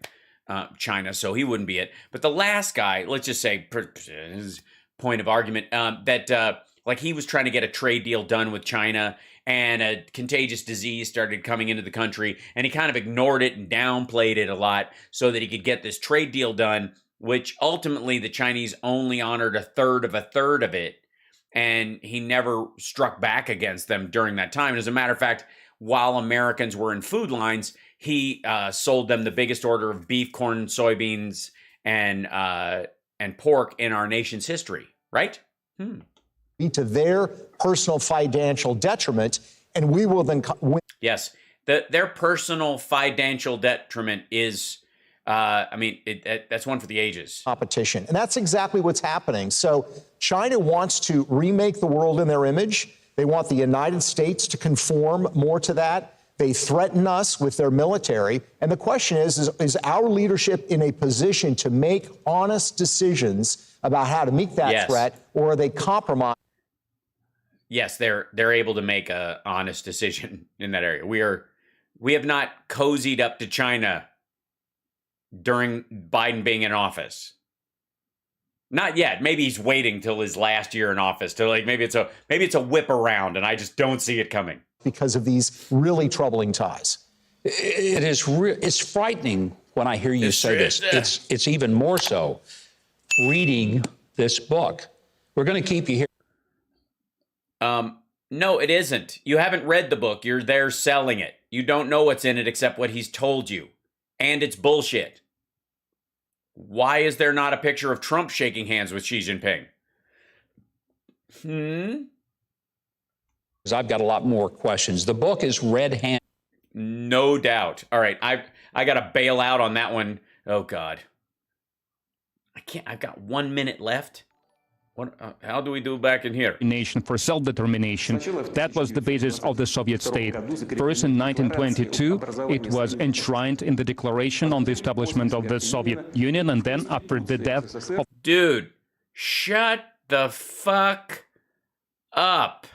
China. So he wouldn't be it. But the last guy, let's just say, his point of argument, that like he was trying to get a trade deal done with China, and a contagious disease started coming into the country, and he kind of ignored it and downplayed it a lot so that he could get this trade deal done, which ultimately the Chinese only honored a third of it, and he never struck back against them during that time. And as a matter of fact, while Americans were in food lines, he sold them the biggest order of beef, corn, soybeans, and pork in our nation's history, right? To their personal financial detriment, and we will then win. Yes, their personal financial detriment is, that's one for the ages. Competition, and that's exactly what's happening. So China wants to remake the world in their image. They want the United States to conform more to that. They threaten us with their military. And the question is our leadership in a position to make honest decisions about how to meet that threat, or are they compromised? Yes, they're able to make a honest decision in that area. We have not cozied up to China during Biden being in office. Not yet. Maybe he's waiting till his last year in office to maybe it's a whip around, and I just don't see it coming because of these really troubling ties. It's frightening when I hear you say this. It's even more so reading this book. We're going to keep you here. No, it isn't. You haven't read the book. You're there selling it. You don't know what's in it except what he's told you. And it's bullshit. Why is there not a picture of Trump shaking hands with Xi Jinping? Because I've got a lot more questions. The book is red-handed. No doubt. All right, I got to bail out on that one. Oh, God. I can't. I've got 1 minute left. How do we do back in here? Nation for self-determination. That was the basis of the Soviet state. First, in 1922, it was enshrined in the Declaration on the Establishment of the Soviet Union, and then after the death of... Dude, shut the fuck up.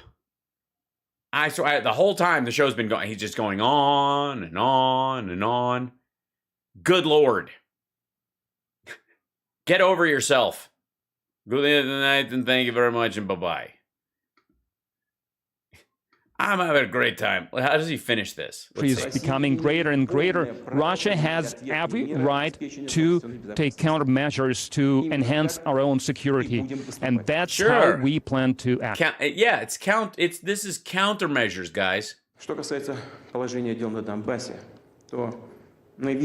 I swear, the whole time the show's been going, he's just going on and on and on. Good Lord. Get over yourself. Good night and thank you very much and bye-bye. I'm having a great time. How does he finish this? Is becoming greater and greater. Russia has every right to take countermeasures to enhance our own security, and that's how we plan to act. This is countermeasures, guys. Что касается положения дел на Донбассе, то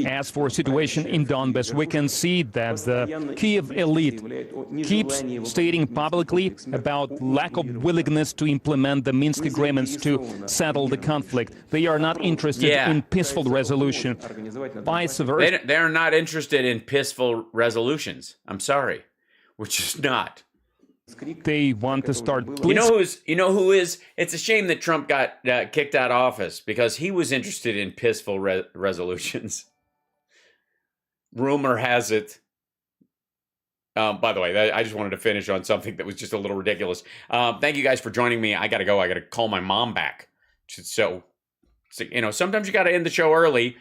As for situation in Donbass, we can see that the Kiev elite keeps stating publicly about lack of willingness to implement the Minsk agreements to settle the conflict. They are not interested in peaceful resolution. Vice versa. They're not interested in peaceful resolutions. I'm sorry. We're just not. They want to start. You know who is? It's a shame that Trump got kicked out of office because he was interested in peaceful resolutions. Rumor has it. By the way, I just wanted to finish on something that was just a little ridiculous. Thank you guys for joining me. I got to go. I got to call my mom back. So sometimes you got to end the show early,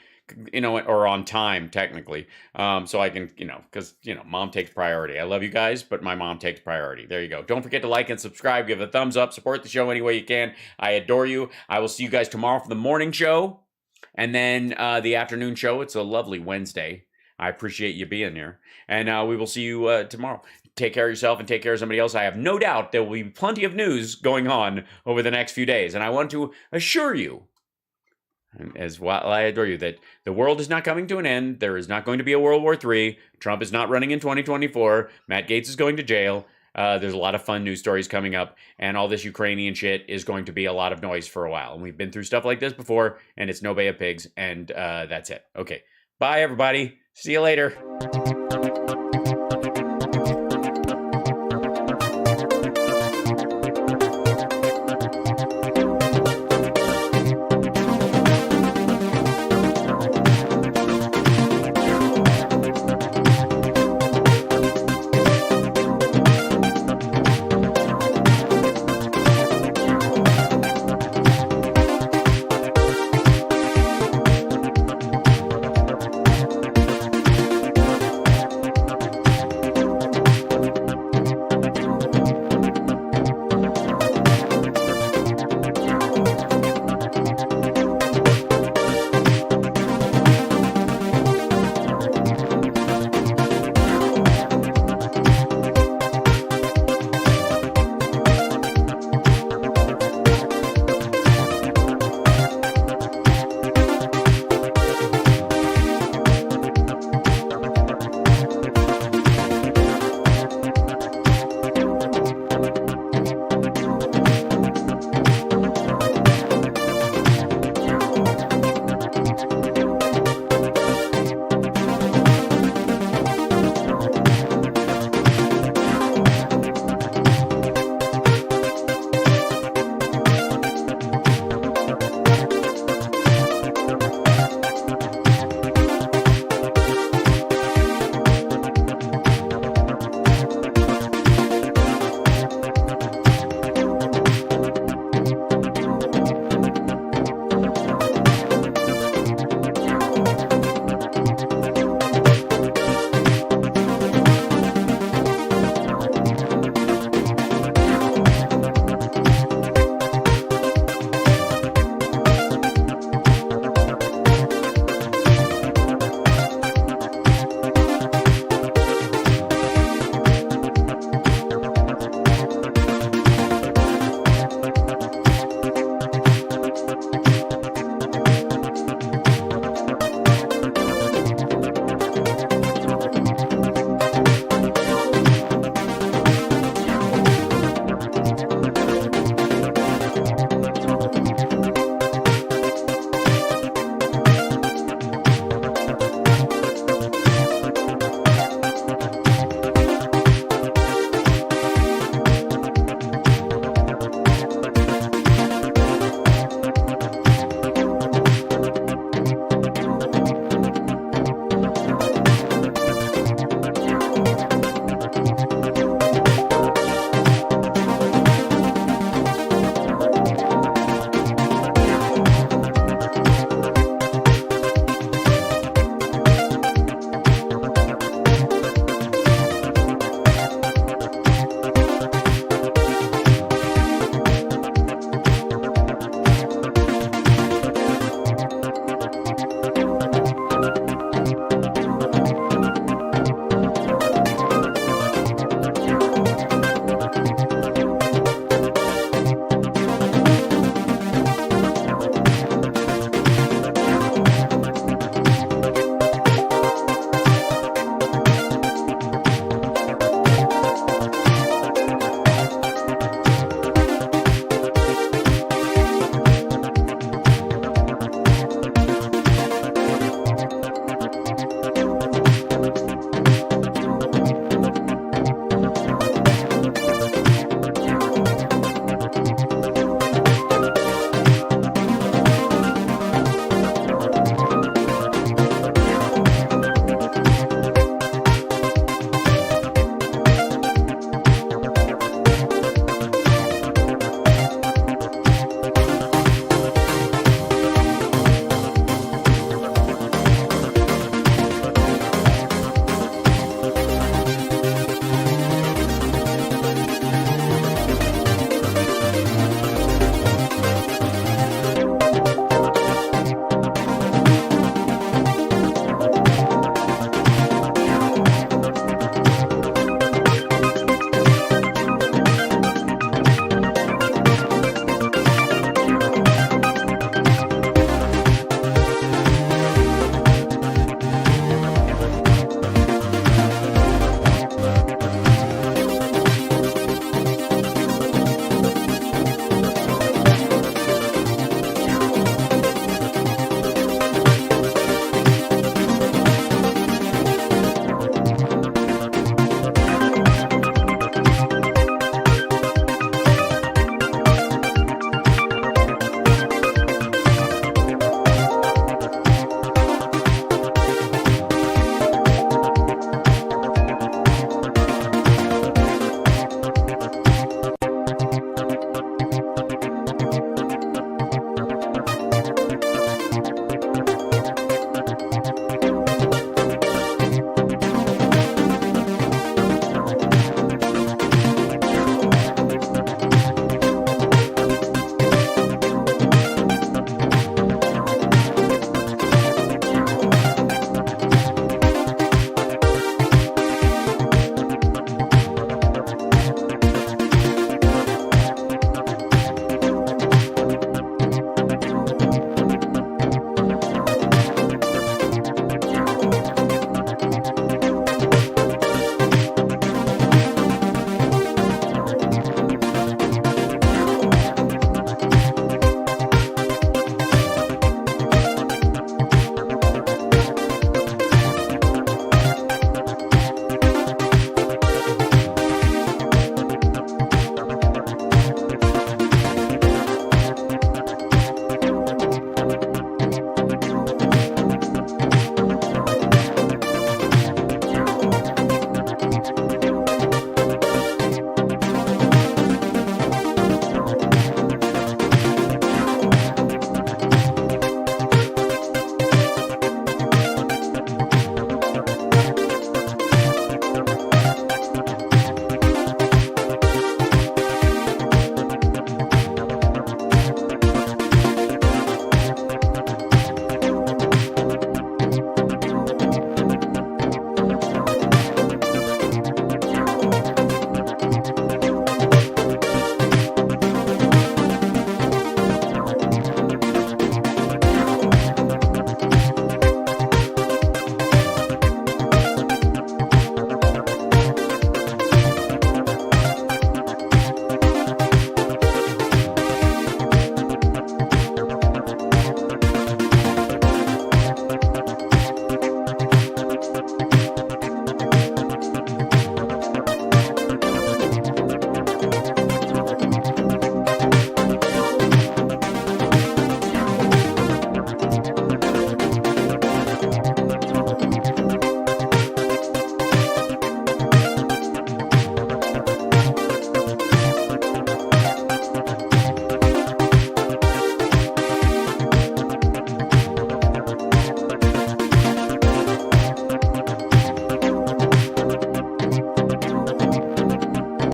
or on time, technically. So I can, because, mom takes priority. I love you guys, but my mom takes priority. There you go. Don't forget to like and subscribe. Give a thumbs up. Support the show any way you can. I adore you. I will see you guys tomorrow for the morning show. And then the afternoon show. It's a lovely Wednesday. I appreciate you being here. And we will see you tomorrow. Take care of yourself and take care of somebody else. I have no doubt there will be plenty of news going on over the next few days. And I want to assure you, as well, I adore you, that the world is not coming to an end. There is not going to be a World War III. Trump is not running in 2024. Matt Gaetz is going to jail. There's a lot of fun news stories coming up. And all this Ukrainian shit is going to be a lot of noise for a while. And we've been through stuff like this before. And it's no Bay of Pigs. And that's it. Okay. Bye, everybody. See you later.